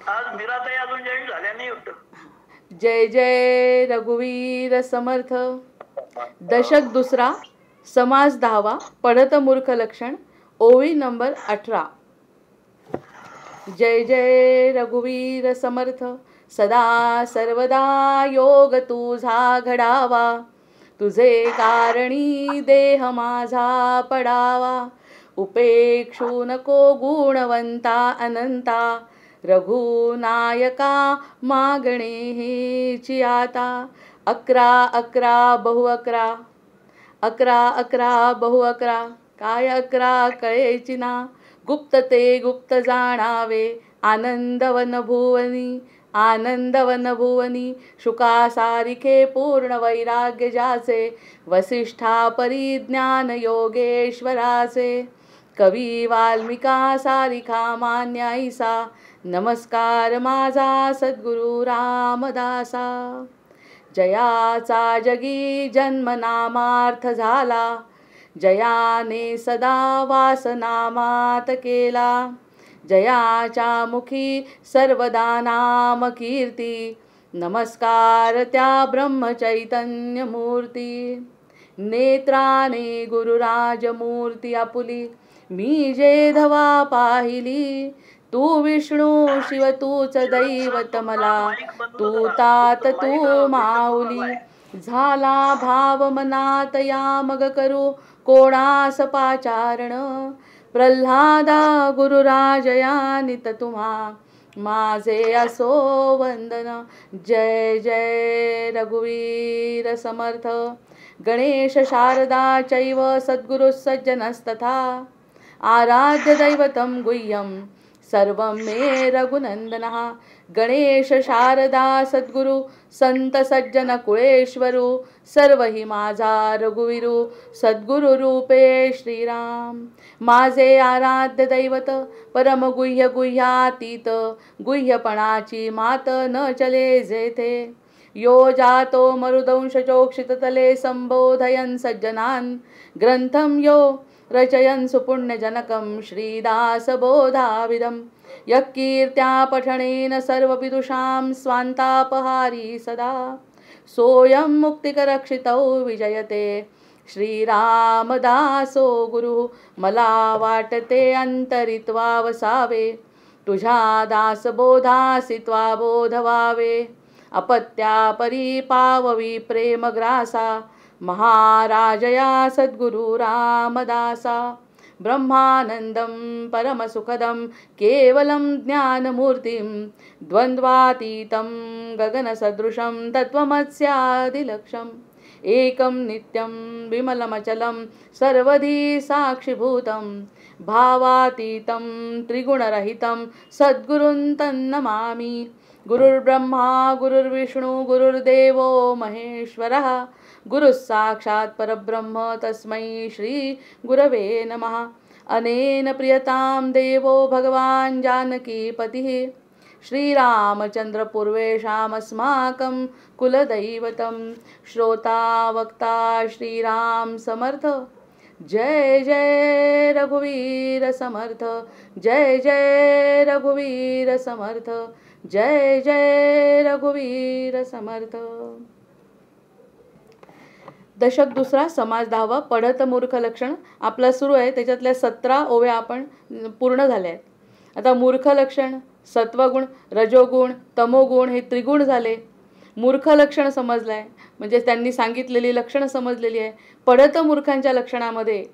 आज मीराताई अजून जॉईन झाल्या नाही होत. जय जय रघुवीर समर्थ. दशक दुसरा, समास 10वा, पढत मूर्ख लक्षण, ओवी नंबर 18. जय जय रघुवीर समर्थ. सदा सर्वदा योग तुझा घडावा, तुझे कारणी देह माझा पडावा. उपेक्षू नको गुणवंता अनंता, रघुनायका मागणे हेची आता. 11 बहु 11, 11 बहु 11, काय 11 कळेची ना. गुप्त ते गुप्त जाणावे, आनंदवन भुवनी, आनंदवन भुवनी. शुकासारिखे पूर्ण वैराग्य ज्याचे, वसिष्ठा परिज्ञान योगेश्वराचे. कवी वाल्मिका सारिखा मान्याईसा, नमस्कार माझा सद्गुरु रामदासा. जयाचा जगी जन्म नामार्थ झाला, जयाने सदा वासनामात केला. जयाच्या मुखी सर्वदा नाम कीर्ती, नमस्कार त्या ब्रह्मचैतन्य मूर्ती. नेत्राने गुरुराजमूर्ती आपुली, मी जे धवा पाहिली. तू विष्णू शिव तूच दैवत मला, तू तात तू माऊली. झाला भाव मनात या मग करू कोणास पाचारण. प्रल्हादा गुरुराजया नित तुम्हा, माझे असो वंदन. जय जय रघुवीर समर्थ. गणेश शारदा चैव सद्गुरु सज्जनस्तथा, आराध्य दैवतं गुह्यं सर्वं मे रघुनंदनः. गणेश शारदा सद्गुरु संत सज्जन कुळेश्वरू, सर्व ही माझा रघुवीरू. सद्गुरु रूपे श्रीराम, माझे आराध्य दैवत. परम गुह्य गुह्यातीत, गुह्यपणाची मात न चले जेथे. यो जातो मरुदंश चोक्षित तले, संबोधयन् सज्जनान्. ग्रंथं यो रचयन् सुपुण्यजनकं, श्रीदासबोधाविदं. यत्कीर्त्या पठनेन सर्वविदुषां, स्वान्तापहारी सदा. सोऽयं मुक्तिकरक्षितौ विजयते, श्रीरामदासो गुरुः. मला वाटते अंतरित्वा वसावे, तुझ्या दासबोधासी त्वा बोध व्हावे. अपत्या परी पाववी प्रेमग्रासा, महाराजया सद्गुरु रामदासा. ब्रह्मानंदं परमसुखदं केवलं ज्ञानमूर्तिं, द्वन्द्वातीतं गगनसदृशं तत्त्वमस्यादिलक्ष्यम्. एकं नित्यं विमलमचलं सर्वधी साक्षिभूतं, भावातीतं त्रिगुणरहितं सद्गुरुं तन्नमामि. गुरुर्ब्रह्मा गुरुर्विष्णु गुरुर्देवो महेश्वरः, गुरुः साक्षात् परब्रह्म तस्मै श्री गुरवे नमः. अनेन प्रियतां देवो भगवान् जानकीपतिः, श्रीरामचन्द्र पूर्वेषामस्माकं कुलदैवतं. श्रोता वक्ता श्रीराम समर्थ. जय जय रघुवीर समर्थ. जय जय रघुवीर समर्थ. जय जय रघुवीर समर्थ. दशक दुसरा, समास 10वा, पढत मूर्ख लक्षण आपला सुरू आहे. त्याच्यातल्या 17 ओव्या आपण पूर्ण झाल्या आहेत. आता मूर्ख लक्षण, सत्वगुण, रजोगुण, तमोगुण हे त्रिगुण झाले. मूर्ख लक्षण समजलं आहे, म्हणजे त्यांनी सांगितलेली लक्षणं समजलेली आहे. पढत मूर्खांच्या लक्षणामध्ये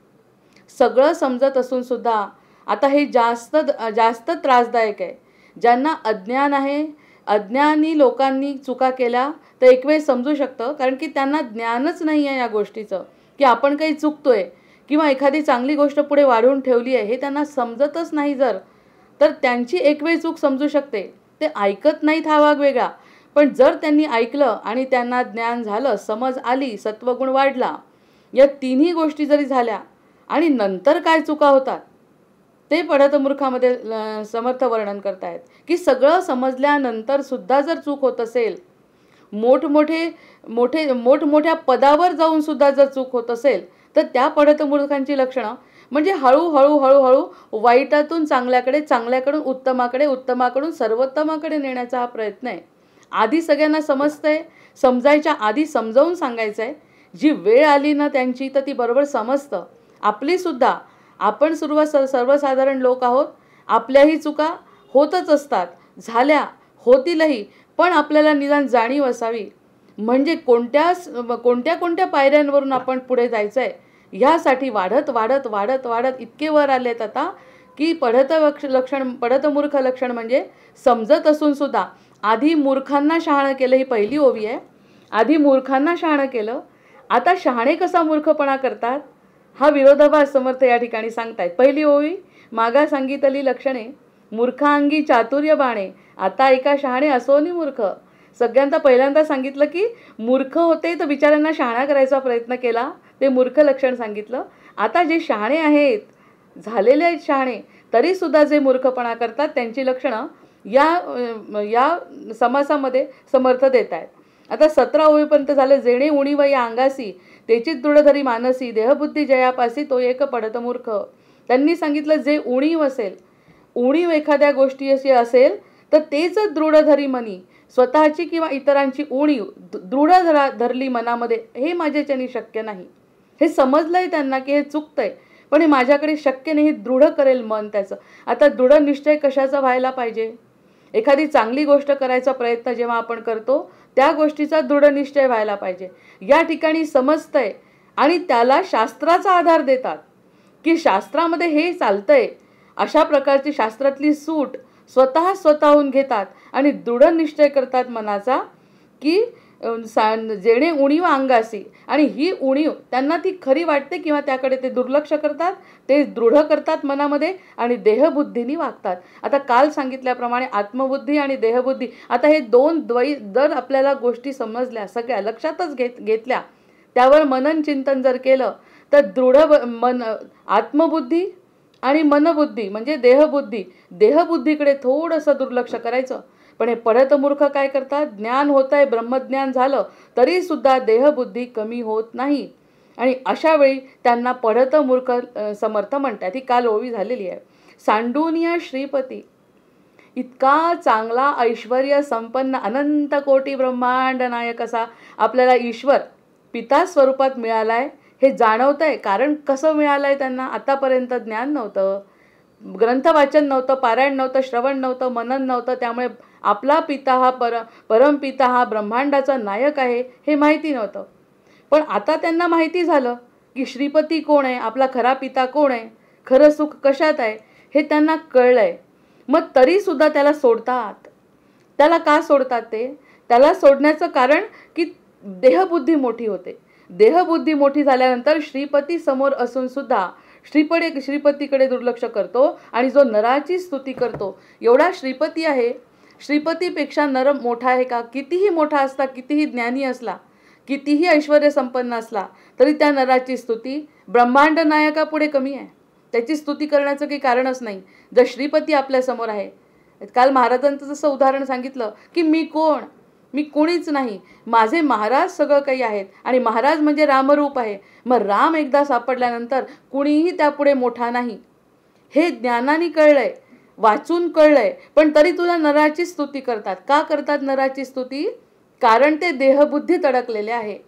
सगळं समजत असून सुद्धा आता हे जास्त त्रासदायक आहे. ज्यांना अज्ञान आहे, अज्ञानी लोकांनी चुका केल्या तर एक वेळ समजू शकतं, कारण की त्यांना ज्ञानच नाही आहे या गोष्टीचं, की आपण काही चुकतोय किंवा एखादी चांगली गोष्ट पुढे वाढवून ठेवली आहे हे त्यांना समजतच नाही. जर तर त्यांची एक वेळ चूक समजू शकते. ते ऐकत नाहीत हा भाग वेगळा, पण जर त्यांनी ऐकलं आणि त्यांना ज्ञान झालं, समज आली, सत्वगुण वाढला, या तिन्ही गोष्टी जरी झाल्या आणि नंतर काय चुका होतात ते पढत मूर्खामध्ये समर्थ वर्णन करतायत. की सगळं समजल्यानंतर सुद्धा जर चूक होत असेल, मोठमोठ्या पदावर जाऊन सुद्धा जर चूक होत असेल, तर त्या पढत मूर्खांची लक्षणं म्हणजे हळूहळू हळूहळू वाईटातून चांगल्याकडे, चांगल्याकडून उत्तमाकडे, उत्तमाकडून सर्वोत्तमाकडे नेण्याचा हा प्रयत्न आहे. आधी सगळ्यांना समजतंय, समजायच्या आधी समजावून सांगायचं आहे. जी वेळ आली ना त्यांची तर ती बरोबर समजतं. आपलीसुद्धा, आपण सर्वसाधारण लोक आहोत. आपल्याही चुका होतच असतात, झाल्या, होतीलही. पण आपल्याला निदान जाणीव असावी, म्हणजे कोणत्या पायऱ्यांवरून आपण पुढे जायचं आहे ह्यासाठी वाढत वाढत वाढत वाढत इतके वर आलेत आता की पढत मूर्ख लक्षण म्हणजे समजत असून सुद्धा आधी मूर्खांना शहाणं केलं, ही पहिली ओवी आहे. आधी मूर्खांना शहाणं केलं, आता शहाणे कसा मूर्खपणा करतात हा विरोधाभास समर्थ या ठिकाणी सांगतायत. पहिली ओवी, मागा सांगितली लक्षणे मूर्खांगी चातुर्य बाणे, आता ऐका शहाणे असोनी मूर्ख. सगळ्यांदा पहिल्यांदा सांगितलं की मूर्ख होते तर बिचाऱ्यांना शहाणा करायचा प्रयत्न केला, ते मूर्ख लक्षण सांगितलं. आता जे शहाणे आहेत, झालेले आहेत शहाणे, तरीसुद्धा जे मूर्खपणा करतात त्यांची लक्षणं या समासामध्ये समर्थ देत आहेत. आता 17 ओवीपर्यंत झालं. जेणे उणीव या अंगासी तेची दृढधरी मानसी, देहबुद्धी जयापासी तो एक पडत मूर्ख. त्यांनी सांगितलं जे उणीव असेल, उणीव एखाद्या गोष्टी अशी असेल तर तेच दृढधरी मनी, स्वतःची किंवा इतरांची उणीव दृढ धरली मनामध्ये, हे माझ्याच्यानी शक्य नाही. हे समजलंय त्यांना की हे चुकतंय, पण हे माझ्याकडे शक्य नाही, दृढ करेल मन त्याचं. आता दृढ निश्चय कशाचा व्हायला पाहिजे? एखादी चांगली गोष्ट करायचा प्रयत्न जेव्हा आपण करतो त्या गोष्टीचा दृढ निश्चय व्हायला पाहिजे. या ठिकाणी समजतंय आणि त्याला शास्त्राचा आधार देतात की शास्त्रामध्ये हे चालतंय, अशा प्रकारची शास्त्रातली सूट स्वतःहून घेतात आणि दृढ निश्चय करतात मनाचा की जेणे उणीव अंगासी, आणि ही उणीव त्यांना ती खरी वाटते किंवा त्याकडे ते दुर्लक्ष करतात, ते दृढ करतात मनामध्ये आणि देहबुद्धीनी वागतात. आता काल सांगितल्याप्रमाणे आत्मबुद्धी आणि देहबुद्धी, आता हे दोन जर आपल्याला गोष्टी समजल्या, सगळ्या लक्षातच घेतल्या, त्यावर मनन चिंतन जर केलं तर दृढ आत्मबुद्धी आणि मनबुद्धी म्हणजे देहबुद्धीकडे थोडंसं दुर्लक्ष करायचं. पण हे पढत मूर्ख काय करतात? ज्ञान होत आहे, ब्रह्मज्ञान झालं तरी सुद्धा देहबुद्धी कमी होत नाही, आणि अशा वेळी त्यांना पढत मूर्ख समर्थ म्हणतात. ही काल ओवी झालेली आहे. सांडूनिया श्रीपती, इतका चांगला ऐश्वर्य संपन्न अनंत कोटी ब्रह्मांड नायक असा आपल्याला ईश्वर पिता स्वरूपात मिळालाय, हे जाणवतंय. कारण कसं मिळालंय त्यांना? आतापर्यंत ज्ञान नव्हतं, ग्रंथवाचन नव्हतं, पारायण नव्हतं, श्रवण नव्हतं, मनन नव्हतं. त्यामुळे आपला पिता हा परमपिता हा ब्रह्मांडाचा नायक आहे हे माहिती नव्हतं. पण आता त्यांना माहिती झालं की श्रीपती कोण आहे, आपला खरा पिता कोण आहे, खरं सुख कशात आहे हे त्यांना कळलंय. मग तरीसुद्धा त्याला सोडतात. त्याला का सोडतात? त्याला सोडण्याचं कारण की देहबुद्धी मोठी होते. देहबुद्धी मोठी झाल्यानंतर श्रीपती समोर असून सुद्धा श्रीपतीकडे दुर्लक्ष करतो आणि जो नराची स्तुती करतो, एवढा श्रीपती आहे, श्रीपतीपेक्षा नर मोठा आहे का? कितीही मोठा असला, कितीही ज्ञानी असला, कितीही ऐश्वर्य संपन्न असला तरी त्या नराची स्तुती ब्रह्मांड नायकापुढे कमी आहे. त्याची स्तुती करण्याचं काही कारणच नाही जर श्रीपती आपल्यासमोर आहे. काल महाराजांचं जसं उदाहरण सांगितलं की मी कोण? मी कोणीच नाही, माझे महाराज सगळं काही आहेत, आणि महाराज म्हणजे रामरूप आहे. मग राम एकदा सापडल्यानंतर कुणीही त्यापुढे मोठा नाही, हे ज्ञानाने कळलंय, वाचून कळलंय. पण तरी तुला नराची स्तुती करतात. का करतात नराची स्तुती? कारण ते देहबुद्धीत अडकलेले आहे.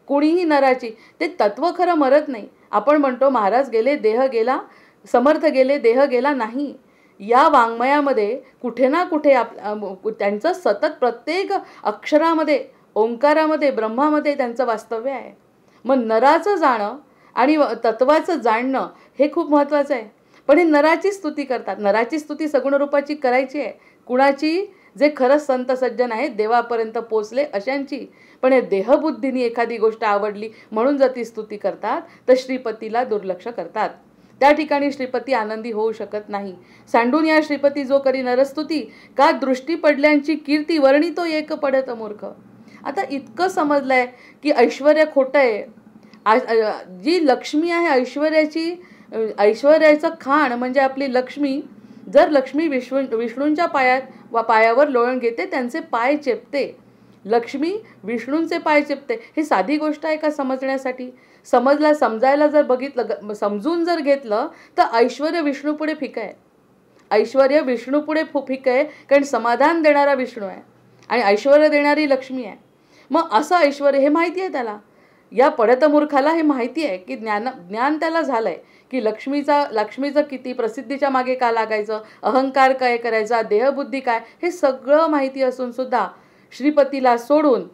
कुणीही नराची, ते तत्व खरं मरत नाही. आपण म्हणतो महाराज गेले, देह गेला, समर्थ गेले, देह गेला. नाही, या वाङ्मयामध्ये कुठे ना कुठे त्यांचं सतत प्रत्येक अक्षरामध्ये, ओंकारामध्ये, ब्रह्मामध्ये त्यांचं वास्तव्य आहे. मग नराचं जाणं आणि तत्वाचं जाणणं हे खूप महत्त्वाचं आहे. पण हे नराची स्तुती करतात. नराची स्तुती सगुण रूपाची करायची आहे. कुणाची? जे खरंच संत सज्जन आहेत, देवापर्यंत पोचले अशांची. पण हे देहबुद्धीने एखादी गोष्ट आवडली म्हणून जर ती स्तुती करतात तर श्रीपतीला दुर्लक्ष करतात. त्या ठिकाणी श्रीपती आनंदी होऊ शकत नाही. सांडून या श्रीपती जो करी नरस्तुती, का दृष्टी पडल्यांची कीर्ती वर्णितो एक पडत मूर्ख. आता इतकं समजलंय की ऐश्वर्य खोटं आहे. जी लक्ष्मी आहे ऐश्वर्याचं खाण म्हणजे आपली लक्ष्मी, जर लक्ष्मी विष्णूंच्या पायावर लोळण घेते, त्यांचे पाय चेपते, लक्ष्मी विष्णूंचे पाय चेपते, ही साधी गोष्ट आहे का समजण्यासाठी? समजायला जर बघितलं, समजून जर घेतलं, तर ऐश्वर्य विष्णूपुढे फिकं आहे. ऐश्वर्य विष्णूपुढे फिकं आहे, कारण समाधान देणारा विष्णू आहे आणि ऐश्वर्य देणारी लक्ष्मी आहे. मग असं ऐश्वर्य हे माहिती आहे त्याला. या पढतमूर्खाला हे माहिती आहे की ज्ञान त्याला झालंय की लक्ष्मीचं किती, प्रसिद्धीच्या मागे का लागायचं, अहंकार काय करायचा, देहबुद्धी काय, हे सगळं माहिती असून सुद्धा श्रीपतीला सोडून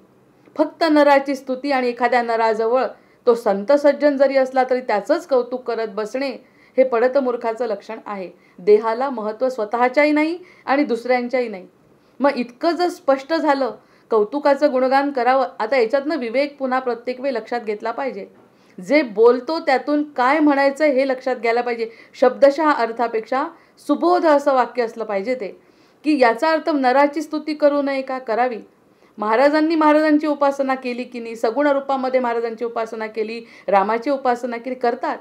फक्त नराची स्तुती आणि एखाद्या नराजवळ तो संत सज्जन जरी असला तरी त्याचंच कौतुक करत बसणे, हे पढतमूर्खाचं लक्षण आहे. देहाला महत्त्व स्वतःच्याही नाही आणि दुसऱ्यांच्याही नाही. मग इतकं जर स्पष्ट झालं, कौतुकाचं गुणगान करावं. आता याच्यातनं विवेक पुन्हा प्रत्येक वेळी लक्षात घेतला पाहिजे. जे बोलतो त्यातून काय म्हणायचं हे लक्षात घ्यायला पाहिजे. शब्दशः अर्थापेक्षा सुबोध असं वाक्य असलं पाहिजे ते, की याचा अर्थ नराची स्तुती करू नये का, करावी. महाराजांची उपासना केली की नाही, सगुण रूपामध्ये महाराजांची उपासना केली, रामाची उपासना केली, करतात.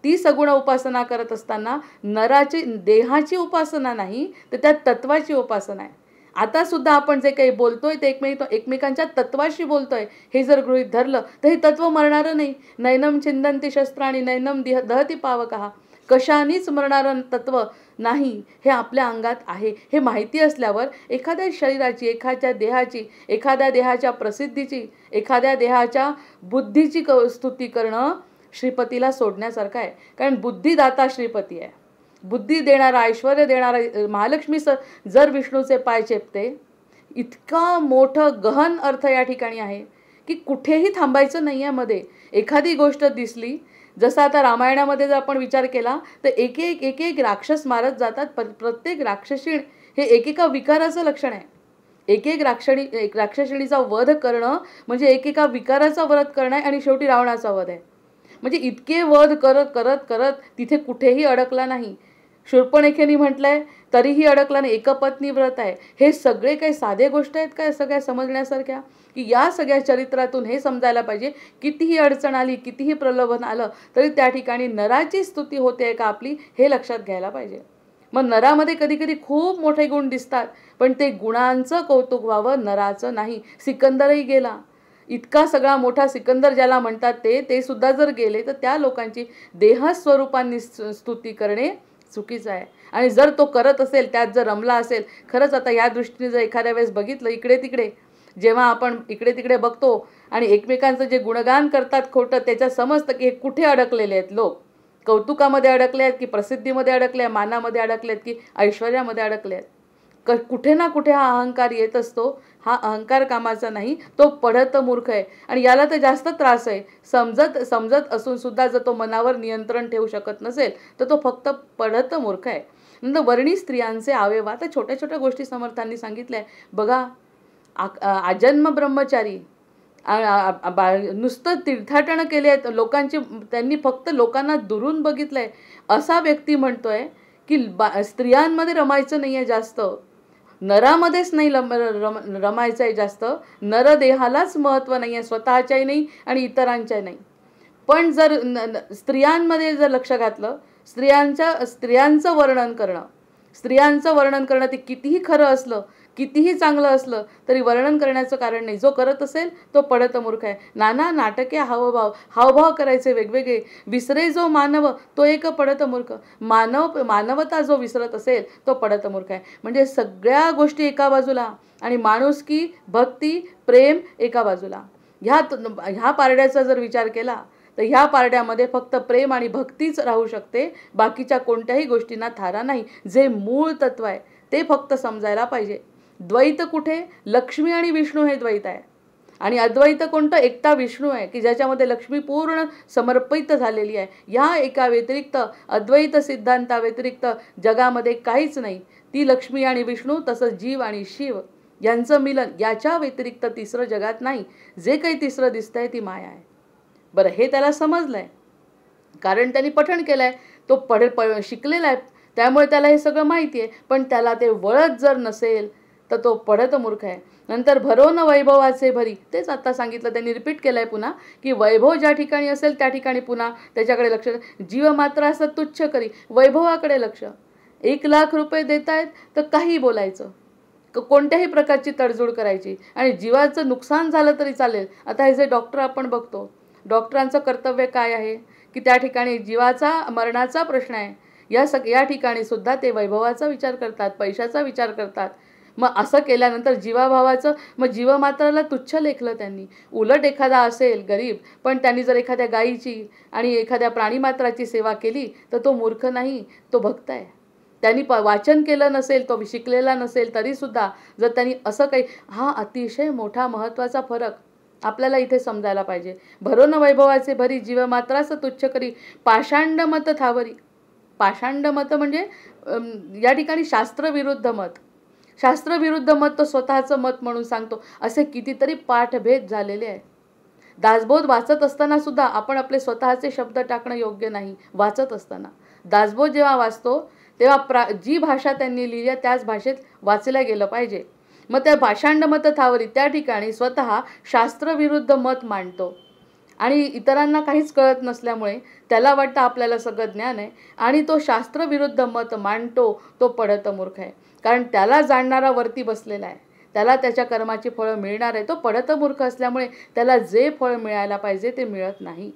ती सगुण उपासना करत असताना नराची, देहाची उपासना नाही, तर त्या तत्वाची उपासना आहे. आता सुद्धा आपण जे काही बोलतोय ते एकमेकांच्या तत्वाशी बोलतोय हे जर गृहीत धरलं तर हे तत्व मरणारं नाही. नैनम छिंदंती शस्त्राणी नैनम दहती पावकः, कशानेच मरणारं तत्व नाही हे आपल्या अंगात आहे. हे माहिती असल्यावर एखाद्या शरीराची, एखाद्या देहाची, एखाद्या देहाच्या प्रसिद्धीची, एखाद्या देहाच्या बुद्धीची स्तुती करणं श्रीपतीला सोडण्यासारखं आहे. कारण बुद्धिदाता श्रीपती आहे. बुद्धी देणारा, ऐश्वर्य देणारा महालक्ष्मी जर विष्णूचे पाय चेपते, इतका मोठं गहन अर्थ या ठिकाणी आहे की कुठेही थांबायचं नाही आहे. मध्ये एखादी गोष्ट दिसली, जसं आता रामायणामध्ये जर आपण विचार केला तर एक एक राक्षस मारत जातात. प्रत्येक राक्षसीण हे एकेका विकाराचं लक्षण आहे. एक राक्षसीणीचा वध करणं म्हणजे एकेका विकाराचा वध करणं आहे आणि शेवटी रावणाचा वध आहे. म्हणजे इतके वध करत करत करत तिथे कुठेही अडकला नाही. शूर्पणखेनी म्हटलंय तरीही अडकला नाही. एकपत्नी व्रत आहे. हे सगळे काही साधे गोष्ट आहेत काय सगळ्या समजण्यासारख्या, की या सगळ्या चरित्रातून हे समजायला पाहिजे, कितीही अडचण आली, कितीही प्रलोभन आलं तरी त्या ठिकाणी नराची स्तुती होते का आपली, हे लक्षात घ्यायला पाहिजे. मग नरामध्ये कधी कधी खूप मोठे गुण दिसतात, पण ते गुणांचं कौतुक व्हावं, नराचं नाही. सिकंदरही गेला, इतका सगळा मोठा सिकंदर ज्याला म्हणतात ते सुद्धा जर गेले तर त्या लोकांची देहस्वरूपांनी स्तुती करणे चुकीचं आहे. आणि जर तो करत असेल, त्यात जर रमला असेल, खरंच आता या दृष्टीने जर एखाद्या वेळेस बघितलं, इकडे तिकडे जेव्हा आपण इकडे तिकडे बघतो आणि एकमेकांचं जे गुणगान करतात खोटं, त्याच्यात समजतं की हे कुठे अडकलेले आहेत लोक. कौतुकामध्ये अडकले आहेत की प्रसिद्धीमध्ये अडकले आहेत, मानामध्ये अडकले आहेत की ऐश्वर्यामध्ये अडकले आहेत. कुठे ना कुठे हा अहंकार येत असतो. हा अहंकार कामाचा नाही, तो पढत मूर्ख आहे आणि याला तर जास्त त्रास आहे. समजत असून सुद्धा जर तो मनावर नियंत्रण ठेवू शकत नसेल तर तो फक्त पढत मूर्ख आहे. नंतर वर्णी स्त्रियांचे अवयव, आता छोट्या छोट्या गोष्टी समर्थांनी सांगितल्या आहे बघा. आजन्म ब्रह्मचारी, नुसतं तीर्थाटन केले आहेत लोकांची, त्यांनी फक्त लोकांना दुरून बघितलंय असा व्यक्ती म्हणतोय की स्त्रियांमध्ये रमायचं नाही आहे जास्त, नरामध्येच नाही रमायचं आहे जास्त, नरदेहालाच महत्त्व नाही आहे, स्वतःच्याही नाही आणि इतरांच्याही नाही. पण जर स्त्रियांमध्ये जर लक्ष घातलं, स्त्रियांचं वर्णन करणं ते कितीही खरं असलं, कितीही चांगलं असलं तरी वर्णन करण्याचं कारण नाही. जो करत असेल तो पढत मूर्ख आहे. नाना नाटके हावभाव करायचे वेगवेगळे, विसरे जो मानव तो एक पढत मूर्ख. मानवता जो विसरत असेल तो पढत मूर्ख आहे. म्हणजे सगळ्या गोष्टी एका बाजूला आणि माणुसकी, भक्ती, प्रेम एका बाजूला. ह्या पारड्याचा जर विचार केला तर ह्या पारड्यामध्ये फक्त प्रेम आणि भक्तीच राहू शकते, बाकीच्या कोणत्याही गोष्टींना थारा नाही. जे मूळ तत्व आहे ते फक्त समजायला पाहिजे. द्वैत कुठे, लक्ष्मी आणि विष्णू हे द्वैत आहे आणि अद्वैत कोणतं, एकटा विष्णू आहे की ज्याच्यामध्ये लक्ष्मी पूर्ण समर्पित झालेली आहे. या एका व्यतिरिक्त, अद्वैत सिद्धांताव्यतिरिक्त जगामध्ये काहीच नाही. ती लक्ष्मी आणि विष्णू, तसंच जीव आणि शिव यांचं मिलन, याच्या व्यतिरिक्त तिसरं जगात नाही. जे काही तिसरं दिसतंय ती माया आहे. बरं, हे त्याला समजलंय कारण त्यांनी पठण केलंय, तो शिकलेला आहे, त्यामुळे त्याला हे सगळं माहिती आहे. पण त्याला ते वळत जर नसेल तर तो पढत मूर्ख आहे. नंतर भरो न वैभवाचे भरी, तेच आता सांगितलं, त्यांनी रिपीट केलंय पुन्हा की वैभव ज्या ठिकाणी असेल त्या ठिकाणी पुन्हा त्याच्याकडे लक्ष. जीव मात्र असं तुच्छ करी, वैभवाकडे लक्ष. 1,00,000 रुपये देत आहेत तर काही बोलायचं, कोणत्याही प्रकारची तडजोड करायची आणि जीवाचं नुकसान झालं तरी चालेल. आता हे जे डॉक्टर आपण बघतो, डॉक्टरांचं कर्तव्य काय आहे की त्या ठिकाणी जीवाचा मरणाचा प्रश्न आहे, या ठिकाणी सुद्धा ते वैभवाचा विचार करतात, पैशाचा विचार करतात. मग असं केल्यानंतर जीवाभावाचं, मग जीवमात्राला तुच्छ लेखलं त्यांनी. उलट एखादा असेल गरीब, पण त्यांनी जर एखाद्या गायीची आणि एखाद्या प्राणीमात्राची सेवा केली तर तो मूर्ख नाही, तो भक्त आहे. त्यांनी वाचन केलं नसेल, तो शिकलेला नसेल, तरीसुद्धा जर त्यांनी असं काही, हा अतिशय मोठा महत्त्वाचा फरक आपल्याला इथे समजायला पाहिजे. भरोन वैभवाचे भरी जीवमात्रास तुच्छ करी पाषांड मत थावरी. पाषांड मत म्हणजे या ठिकाणी शास्त्रविरुद्ध मत. शास्त्रविरुद्ध मत तो स्वतःचं मत म्हणून सांगतो. असे कितीतरी पाठभेद झालेले आहे. दासबोध वाचत असताना सुद्धा आपण आपले स्वतःचे शब्द टाकणं योग्य नाही. वाचत असताना दासबोध जेव्हा वाचतो तेव्हा जी भाषा त्यांनी लिहिली आहे त्याच भाषेत वाचल्या गेलं पाहिजे. मग त्या भाषांड मत थावरी त्या ठिकाणी स्वतः शास्त्रविरुद्ध मत मांडतो आणि इतरांना काहीच कळत नसल्यामुळे त्याला वाटतं आपल्याला सगळं ज्ञान आहे आणि तो शास्त्रविरुद्ध मत मांडतो. तो पढत मूर्ख आहे, कारण त्याला जाणणारा वरती बसलेला आहे, त्याला त्याच्या कर्माची फळं मिळणार आहे. तो पढत मूर्ख असल्यामुळे त्याला जे फळ मिळायला पाहिजे ते मिळत नाही.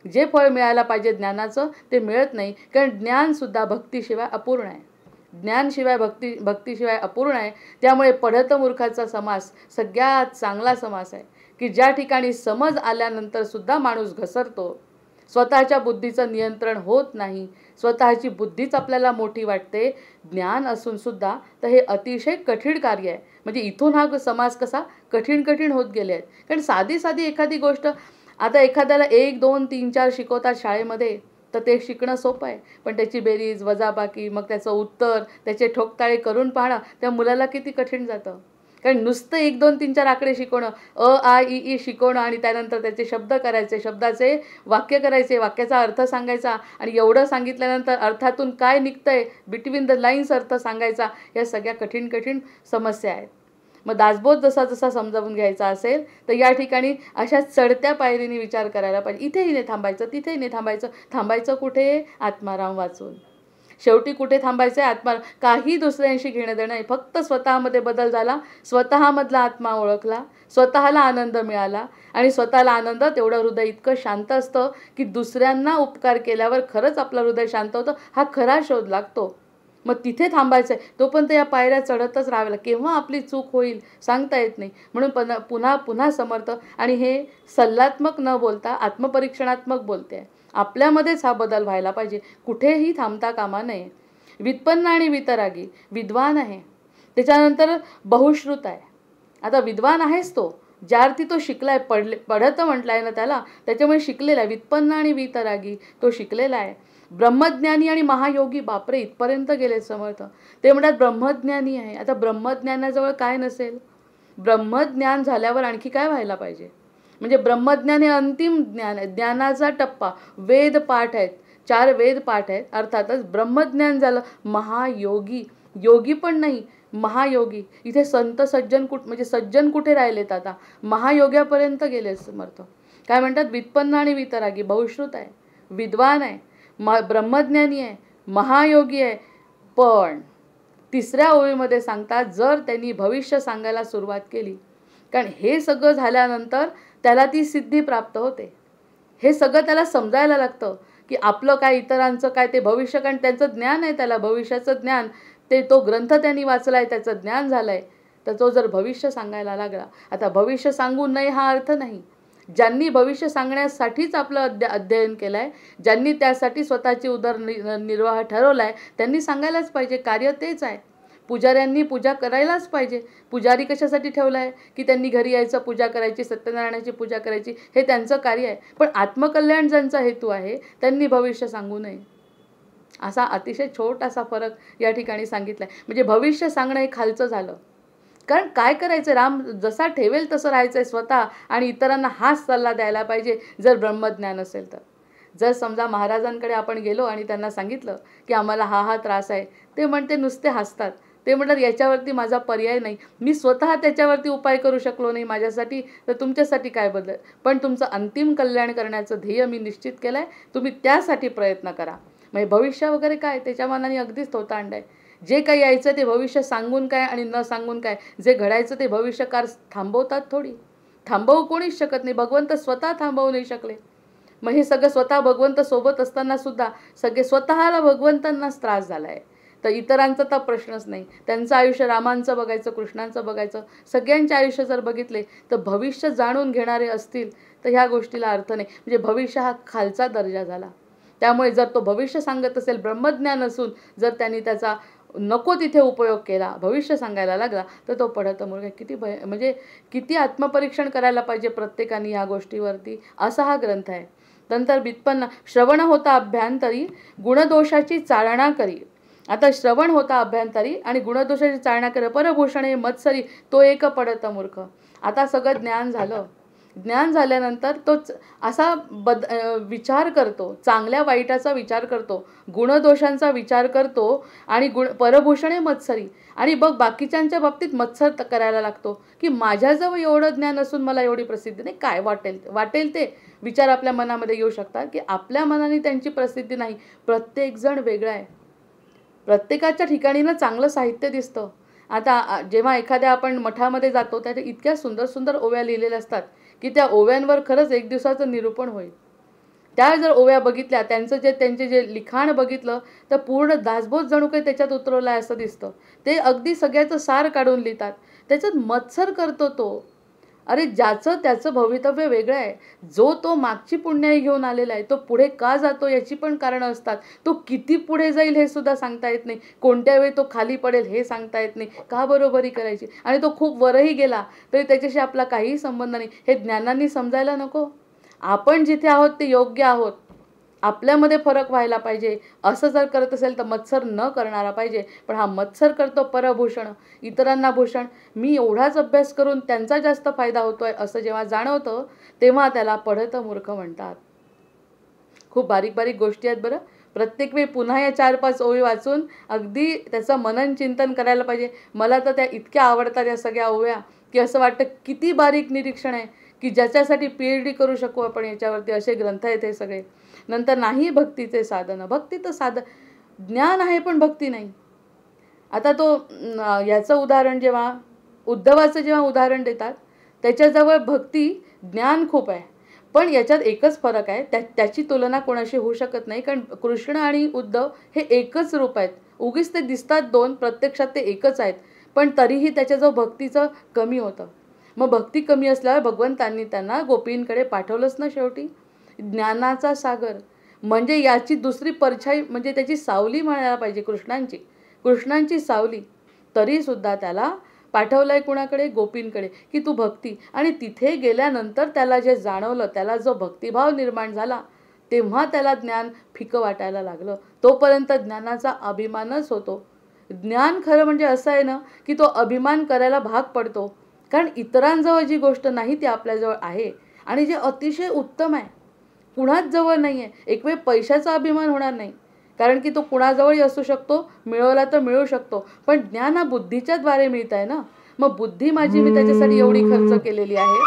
जे फळ मिळायला पाहिजे ज्ञानाचं ते मिळत नाही, कारण ज्ञानसुद्धा भक्तीशिवाय अपूर्ण आहे. ज्ञानशिवाय भक्तीशिवाय अपूर्ण आहे. त्यामुळे पढत मूर्खाचा समास सगळ्यात चांगला समास आहे की ज्या ठिकाणी समज आल्यानंतर सुद्धा माणूस घसरतो, स्वतःच्या बुद्धीचं नियंत्रण होत नाही, स्वतःची बुद्धीच आपल्याला मोठी वाटते. ज्ञान असून सुद्धा तर हे अतिशय कठीण कार्य आहे. म्हणजे इथून हा समाज कसा कठीण होत गेले आहेत. कारण साधी एखादी गोष्ट आता एखाद्याला 1, 2, 3, 4 शिकवतात शाळेमध्ये तर ते शिकणं सोपं आहे, पण त्याची बेरीज वजाबाकी, मग त्याचं उत्तर, त्याचे ठोकताळे करून पाहणं त्या मुलाला किती कठीण जातं. कारण नुसतं 1, 2, 3, 4 आकडे शिकवणं, अ आ इ ई शिकवणं आणि त्यानंतर त्याचे शब्द करायचे, शब्दाचे वाक्य करायचे, वाक्याचा अर्थ सांगायचा आणि एवढं सांगितल्यानंतर अर्थातून काय निघतंय बिटवीन द लाईन्स अर्थ सांगायचा, या सगळ्या कठीण समस्या आहेत. मग दासबोध जसा समजावून घ्यायचा असेल तर या ठिकाणी अशा चढत्या पायरीने विचार करायला पाहिजे. इथेही नाही थांबायचं, तिथेही नाही थांबायचं. थांबायचं कुठे? आत्माराम वाचून. शेवटी कुठे थांबायचं आहे? काही दुसऱ्यांशी घेणं देणं नाही. फक्त स्वतःमध्ये बदल झाला, स्वतःमधला आत्मा ओळखला, स्वतःला आनंद मिळाला आणि स्वतःला आनंद तेवढं हृदय इतकं शांत असतं की दुसऱ्यांना उपकार केल्यावर खरंच आपलं हृदय शांत होतं. हा खरा शोध लागतो. मग तिथे थांबायचं आहे, तोपर्यंत या पायऱ्या चढतच राहाव्या. केव्हा आपली चूक होईल सांगता येत नाही. म्हणून पुन्हा समर्थ आणि हे सल्लात्मक न बोलता आत्मपरीक्षणात्मक बोलते आहे. आपल्यामध्येच हा बदल व्हायला पाहिजे, कुठेही थांबता कामा नये. व्युत्पन्न आणि वितरागी विद्वान आहे, त्याच्यानंतर बहुश्रुत आहे. आता विद्वान आहेच तो, ज्या अर्थी तो शिकलाय, पढत म्हटलाय ना त्याला, त्याच्यामुळे शिकलेला आहे. व्युत्पन्न आणि वितरागी तो शिकलेला आहे. ब्रह्मज्ञानी आणि महायोगी, बापरे इथपर्यंत गेले समर्थ. ते म्हणतात ब्रह्मज्ञानी आहे. आता ब्रह्मज्ञानाजवळ काय नसेल? ब्रह्मज्ञान झाल्यावर आणखी काय व्हायला पाहिजे? म्हणजे ब्रह्मज्ञान हे अंतिम ज्ञान आहे, ज्ञानाचा टप्पा. वेद पाठ आहेत, 4 वेद पाठ आहेत. अर्थातच ब्रह्मज्ञान झालं. महायोगी, योगी पण नाही, महायोगी. इथे संत सज्जन म्हणजे सज्जन कुठे राहिलेत आता? महायोग्यापर्यंत गेले समर्थ. काय म्हणतात? व्युत्पन्न आणि वितरागी, बहुश्रुत आहे, विद्वान आहे, ब्रह्मज्ञानी आहे, महायोगी आहे. पण 3ऱ्या ओळीमध्ये सांगतात जर त्यांनी भविष्य सांगायला सुरुवात केली, कारण हे सगळं झाल्यानंतर त्याला ती सिद्धी प्राप्त होते. हे सगळं त्याला समजायला लागतं की आपलं काय इतरांचं काय, ते भविष्य, कारण त्यांचं ज्ञान आहे, त्याला भविष्याचं ज्ञान, तो ग्रंथ त्यांनी वाचलाय, त्याचं ज्ञान झालंय. तर तो जर भविष्य सांगायला लागला, आता भविष्य सांगू नये हा अर्थ नाही. ज्यांनी भविष्य सांगण्यासाठीच आपलं अध्ययन केलं आहे, ज्यांनी त्यासाठी स्वतःची उदरनिर्वाह ठरवला आहे, त्यांनी सांगायलाच पाहिजे. कार्य तेच आहे. पुजाऱ्यांनी पूजा करायलाच पाहिजे. पुजारी कशासाठी ठेवला आहे? की त्यांनी घरी यायचं, पूजा करायची, सत्यनारायणाची पूजा करायची, हे त्यांचं कार्य आहे. पण आत्मकल्याण ज्यांचा हेतू आहे त्यांनी भविष्य सांगू नये. असा अतिशय छोटासा फरक या ठिकाणी सांगितला आहे. म्हणजे भविष्य सांगणं हे खालचं झालं. कारण काय करायचं, राम जसा ठेवेल तसं राहायचं आहे स्वतः आणि इतरांना हाच सल्ला द्यायला पाहिजे जर ब्रह्मज्ञान असेल तर. जर समजा महाराजांकडे आपण गेलो आणि त्यांना सांगितलं की आम्हाला हा त्रास आहे, ते म्हणते, नुसते हसतात. ते म्हणतात याच्यावरती माझा पर्याय नाही, मी स्वतः त्याच्यावरती उपाय करू शकलो नाही माझ्यासाठी, तर तुमच्यासाठी काय बदल? पण तुमचं अंतिम कल्याण करण्याचं ध्येय मी निश्चित केलं आहे, तुम्ही त्यासाठी प्रयत्न करा. म्हणजे भविष्य वगैरे काय त्याच्या मनाने अगदीच थोतांड आहे. जे काही यायचं ते भविष्य सांगून काय आणि न सांगून काय, जे घडायचं ते भविष्यकार थांबवतात थोडी. थांबवू कोणीच शकत नाही, भगवंत स्वतः थांबवू नाही शकले. मग हे सगळं स्वतः भगवंत सोबत असताना सुद्धा सगळे स्वतःला भगवंतांनाच त्रास झाला आहे. तर इतरांचा तर प्रश्नच नाही. त्यांचं आयुष्य रामांचं बघायचं, कृष्णांचं बघायचं, सगळ्यांचे आयुष्य जर बघितले तर भविष्य जाणून घेणारे असतील तर ह्या गोष्टीला अर्थ नाही. म्हणजे भविष्य हा खालचा दर्जा झाला. त्यामुळे जर तो भविष्य सांगत असेल ब्रह्मज्ञान असून जर त्यांनी त्याचा नको तिथे उपयोग केला, भविष्य सांगायला लागला, तर तो पढत मूर्ख. किती म्हणजे किती आत्मपरीक्षण करायला पाहिजे प्रत्येकाने ह्या गोष्टीवरती, असा हा ग्रंथ आहे. नंतर व्युत्पन्न श्रवण होता अभ्यंतरी गुणदोषाची चालना करी. आता श्रवण होता अभ्यंतरी आणि गुणदोषाची चालना करी परभूषणे मत्सरी तो एक पढत मूर्ख. आता सगळं ज्ञान झालं. ज्ञान झाल्यानंतर तो असा विचार करतो, चांगल्या वाईटाचा विचार करतो, गुणदोषांचा विचार करतो आणि परभूषणे मत्सरी. आणि बघ बाकीच्यांच्या बाबतीत मत्सर करायला लागतो की माझ्याजवळ एवढं ज्ञान असून मला एवढी प्रसिद्धी नाही. काय वाटेल ते विचार आपल्या मनामध्ये येऊ शकतात की आपल्या मनाने त्यांची प्रसिद्धी नाही. प्रत्येकजण वेगळा आहे. प्रत्येकाच्या ठिकाणी ना चांगलं साहित्य दिसतं. आता जेव्हा एखाद्या आपण मठामध्ये जातो त्याच्या इतक्या सुंदर सुंदर ओव्या लिहिलेल्या असतात की त्या ओव्यांवर खरंच एक दिवसाचं निरूपण होईल. त्या जर ओव्या बघितल्या, त्यांचे जे लिखाण बघितलं तर पूर्ण दासबोध जणू काही त्याच्यात उतरवलं आहे असं दिसतं. ते अगदी सगळ्याचं सार काढून लिहितात. त्याच्यात मत्सर करतो तो. अरे ज्याचं त्याचं भवितव्य वेगळं आहे. जो तो मागची पुण्याई घेऊन आलेला आहे तो पुढे का जातो याची पण कारणं असतात. तो किती पुढे जाईल हे सुद्धा सांगता येत नाही. कोणत्या वेळी तो खाली पडेल हे सांगता येत नाही. का बरोबरी करायची. आणि तो खूप वरही गेला तरी त्याच्याशी आपला काहीही संबंध नाही. हे ज्ञानांनी समजायला नको. आपण जिथे आहोत ते योग्य आहोत. आपल्यामध्ये फरक व्हायला पाहिजे. असं जर करत असेल तर मत्सर न करणारा पाहिजे. पण हा मत्सर करतो परभूषण, इतरांना भूषण. मी एवढाच अभ्यास करून त्यांचा जास्त फायदा होतोय असं जेव्हा जाणवतं तेव्हा त्याला पढत मूर्ख म्हणतात. खूप बारीक बारीक गोष्टी आहेत बरं. प्रत्येक वेळी पुन्हा या 4-5 ओळी वाचून अगदी त्याचं मनन चिंतन करायला पाहिजे. मला तर त्या इतक्या आवडतात या सगळ्या ओव्या की असं वाटतं किती बारीक निरीक्षण आहे की ज्याच्यासाठी PhD करू शकू आपण याच्यावरती. असे ग्रंथ आहेत हे सगळे. नंतर नाही भक्तीचे साधन. भक्ती तर साधन, ज्ञान आहे पण भक्ती नाही. आता तो याचं उदाहरण जेव्हा उद्धवाचं जेव्हा उदाहरण देतात त्याच्याजवळ भक्ती ज्ञान खूप आहे. पण याच्यात एकच फरक आहे, त्याची तुलना कोणाशी होऊ शकत नाही. कारण कृष्ण आणि उद्धव हे एकच रूप आहेत. उगीच ते दिसतात दोन, प्रत्यक्षात ते एकच आहेत. पण तरीही त्याच्याजवळ भक्तीचं कमी होतं. मग भक्ती कमी असल्यावर भगवंतांनी त्यांना गोपींकडे पाठवलंच ना शेवटी. ज्ञानाचा सागर म्हणजे याची दुसरी परछाई म्हणजे त्याची सावली म्हणायला पाहिजे कृष्णांची सावली. तरीसुद्धा त्याला पाठवलंय कुणाकडे, गोपींकडे, की तू भक्ती. आणि तिथे गेल्यानंतर त्याला जे जाणवलं, त्याला जो भक्तिभाव निर्माण झाला तेव्हा त्याला ज्ञान फिकं वाटायला लागलं. तोपर्यंत ज्ञानाचा अभिमानच होतो. ज्ञान खरं म्हणजे असं आहे ना की तो अभिमान करायला भाग पडतो. कारण इतरांजवळ जी गोष्ट नाही ती आपल्याजवळ आहे आणि जे अतिशय उत्तम आहे कुणाच जवळ नाही आहे. एक वेळ पैशाचा अभिमान होणार नाही कारण की तो कुणाजवळही असू शकतो, मिळवला तर मिळू शकतो. पण ज्ञान हा बुद्धीच्या द्वारे मिळत आहे ना. मग बुद्धी माझी मी त्याच्यासाठी एवढी खर्च केलेली आहे.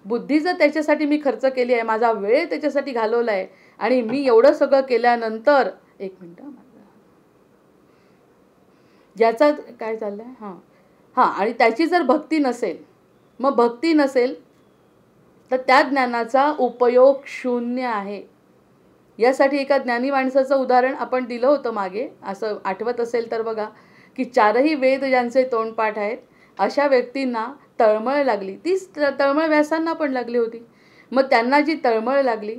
बुद्धी जर त्याच्यासाठी मी खर्च केली आहे, माझा वेळ त्याच्यासाठी घालवला आहे आणि मी एवढं सगळं केल्यानंतर एक मिनिट ज्याचा काय चाललंय आणि त्याची जर भक्ती नसेल, मग भक्ती नसेल तर त्या ज्ञानाचा उपयोग शून्य आहे. यासाठी एका ज्ञानी माणसाचं उदाहरण आपण दिलं होतं मागे, असं आठवत असेल तर बघा, की 4ही वेद ज्यांचे तोंडपाठ आहेत अशा व्यक्तींना तळमळ लागली. तीच तळमळ व्यासांना पण लागली होती. मग त्यांना जी तळमळ लागली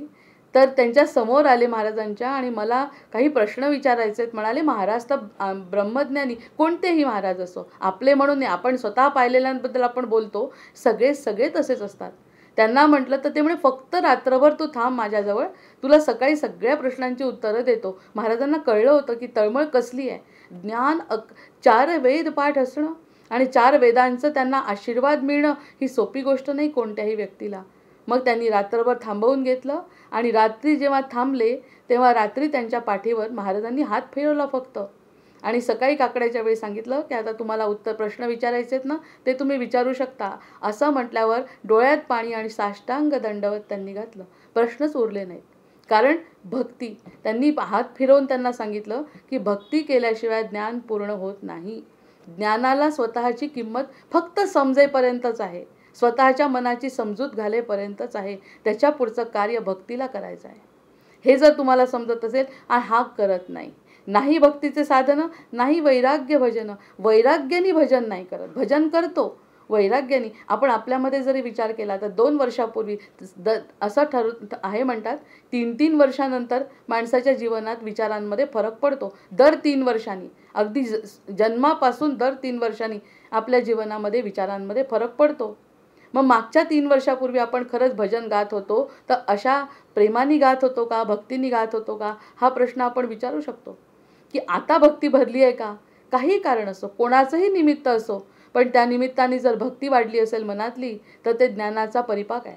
तर त्यांच्या समोर आले महाराजांच्या आणि मला काही प्रश्न विचारायचे आहेत. म्हणाले महाराज तर ब्रह्मज्ञानी, कोणतेही महाराज असो, आपले म्हणून नाही, आपण स्वतः पाहिलेल्यांबद्दल आपण बोलतो, सगळे तसेच असतात. त्यांना म्हटलं तर ते म्हणे फक्त रात्रभर तू थांब माझ्याजवळ, तुला सकाळी सगळ्या प्रश्नांची उत्तरं देतो. महाराजांना कळलं होतं की तळमळ कसली आहे. ज्ञान 4 वेद पाठ असणं आणि 4 वेदांचं त्यांना आशीर्वाद मिळणं ही सोपी गोष्ट नाही कोणत्याही व्यक्तीला. मग त्यांनी रात्रभर थांबवून घेतलं आणि रात्री जेव्हा थांबले तेव्हा रात्री त्यांच्या पाठीवर महाराजांनी हात फिरवला फक्त. आणि सकाळी काकड्याच्या वेळी सांगितलं की आता तुम्हाला प्रश्न विचारायचे आहेत ना ते तुम्ही विचारू शकता. असं म्हटल्यावर डोळ्यात पाणी आणि साष्टांग दंडवत त्यांनी घातलं. प्रश्नच उरले नाहीत. कारण भक्ती. त्यांनी हात फिरवून त्यांना सांगितलं की भक्ती केल्याशिवाय ज्ञान पूर्ण होत नाही. ज्ञानाला स्वतःची किंमत फक्त समजेपर्यंतच आहे. स्वतःच्या मनाची समजूत घालेपर्यंतच आहे. त्याच्या पुढचं कार्य भक्तीला करायचं आहे. हे जर तुम्हाला समजत असेल आणि हा करत नाही, नाही भक्तीचे साधनं, नाही वैराग्य भजन, वैराग्याने भजन नाही करत, भजन करतो वैराग्याने. आपण आपल्यामध्ये जरी विचार केला तर 2 वर्षापूर्वी असं आहे म्हणतात 3-3 वर्षानंतर माणसाच्या जीवनात विचारांमध्ये फरक पडतो. दर 3 वर्षांनी, अगदी जन्मापासून दर 3 वर्षांनी आपल्या जीवनामध्ये विचारांमध्ये फरक पडतो. मग मागच्या 3 वर्षापूर्वी आपण खरंच भजन गात होतो तर अशा प्रेमाने गात होतो का, भक्तीने गात होतो का, हा प्रश्न आपण विचारू शकतो. की आता भक्ती भरली आहे का, काही कारण असो, कोणाचंही निमित्त असो, पण त्या निमित्ताने जर भक्ती वाढली असेल मनातली तर ते ज्ञानाचा परिपाक आहे.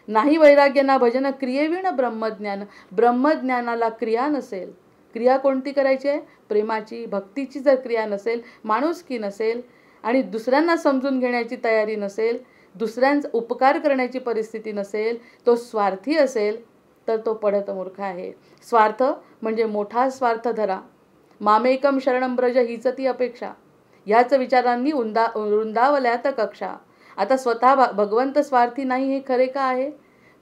नाही वैराग्य ना भजन क्रियेविण ब्रह्मज्ञान. ब्रह्मज्ञानाला क्रिया नसेल, क्रिया कोणती करायची आहे, प्रेमाची भक्तीची जर क्रिया नसेल, माणुसकी नसेल आणि दुसऱ्यांना समजून घेण्याची तयारी नसेल, दुसऱ्यांचा उपकार करण्याची परिस्थिती नसेल, तो स्वार्थी असेल तर तो पढत मूर्ख आहे. स्वार्थ म्हणजे मोठा स्वार्थ धरा, मामेकम शरणम ब्रज हीच ती अपेक्षा. ह्याच विचारांनी रुंदावल्यात कक्षा. आता स्वतः भगवंत स्वार्थी नाही हे खरे का आहे.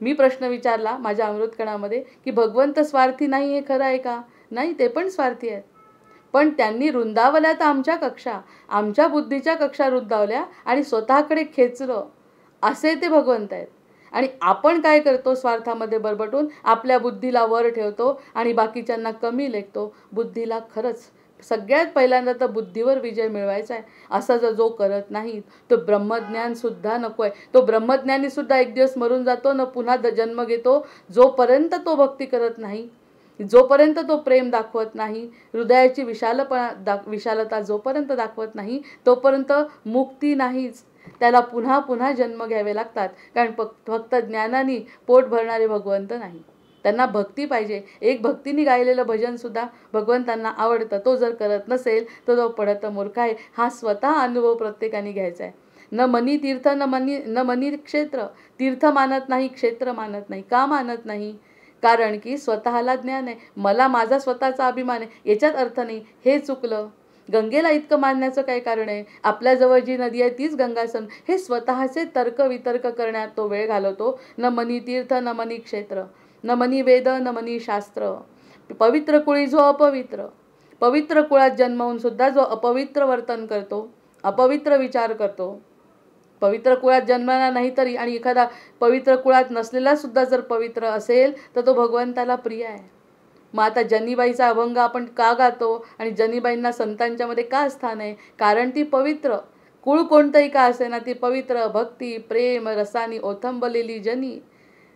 मी प्रश्न विचारला माझ्या अमृतकणामध्ये की भगवंत स्वार्थी नाही हे खरं आहे का. नाही, ते पण स्वार्थी आहेत, पण त्यांनी रुंदावल्या तर आमच्या कक्षा, आमच्या बुद्धीच्या कक्षा रुंदावल्या आणि स्वतःकडे खेचलं, असे ते भगवंत आहेत. आणि आपण काय करतो, स्वार्थामध्ये बरबटून आपल्या बुद्धीला वर ठेवतो आणि बाकीच्यांना कमी लेखतो. बुद्धीला खरंच सगळ्यात पहिल्यांदा तर बुद्धीवर विजय मिळवायचा आहे. असं जर जो करत नाही तो ब्रह्मज्ञानसुद्धा नको आहे. तो ब्रह्मज्ञानीसुद्धा एक दिवस मरून जातो न पुन्हा जन्म घेतो. जोपर्यंत तो भक्ती करत नाही, जोपर्यंत तो प्रेम दाखवत नाही, हृदयाची विशालता जोपर्यंत दाखवत नाही, तोपर्यंत मुक्ती नाहीच. त्याला पुन्हा पुन्हा जन्म घ्यावे लागतात. कारण फक्त ज्ञानाने पोट भरणारे भगवंत नाही, त्यांना भक्ती पाहिजे. एक भक्तीने गायलेलं भजनसुद्धा भगवंतांना आवडतं. तो जर करत नसेल तर तो पढत मूर्ख आहे. हा स्वतः अनुभव प्रत्येकाने घ्यायचा आहे. न मनी तीर्थ न मनी क्षेत्र. तीर्थ मानत नाही, क्षेत्र मानत नाही. का मानत नाही, कारण की स्वतःला ज्ञान आहे. मला माझा स्वतःचा अभिमान आहे, याच्यात अर्थ नाही. हे चुकलं. गंगेला इतकं मानण्याचं काय कारण आहे. आपल्याजवळ जी नदी आहे तीच गंगासन. हे स्वतःचे तर्क वितर्क करण्यात तो वेळ घालवतो. न मनी तीर्थ न मनी क्षेत्र, न मनी वेद न मनी शास्त्र. पवित्र कुळी जो अपवित्र, पवित्र कुळात जन्मवून सुद्धा जो अपवित्र वर्तन करतो, अपवित्र विचार करतो, पवित्र कुळात जन्मला नाही तरी आणि एखादा पवित्र कुळात नसलेला सुद्धा जर पवित्र असेल तर तो भगवंताला प्रिय आहे. मग आता जनीबाईचा अभंग आपण का गातो आणि जनीबाईंना संतांच्या मध्ये का स्थान आहे, कारण ती पवित्र, कुळ कोणतंही का असे ना, ती पवित्र, भक्ती प्रेम रसानी ओथंबलेली जनी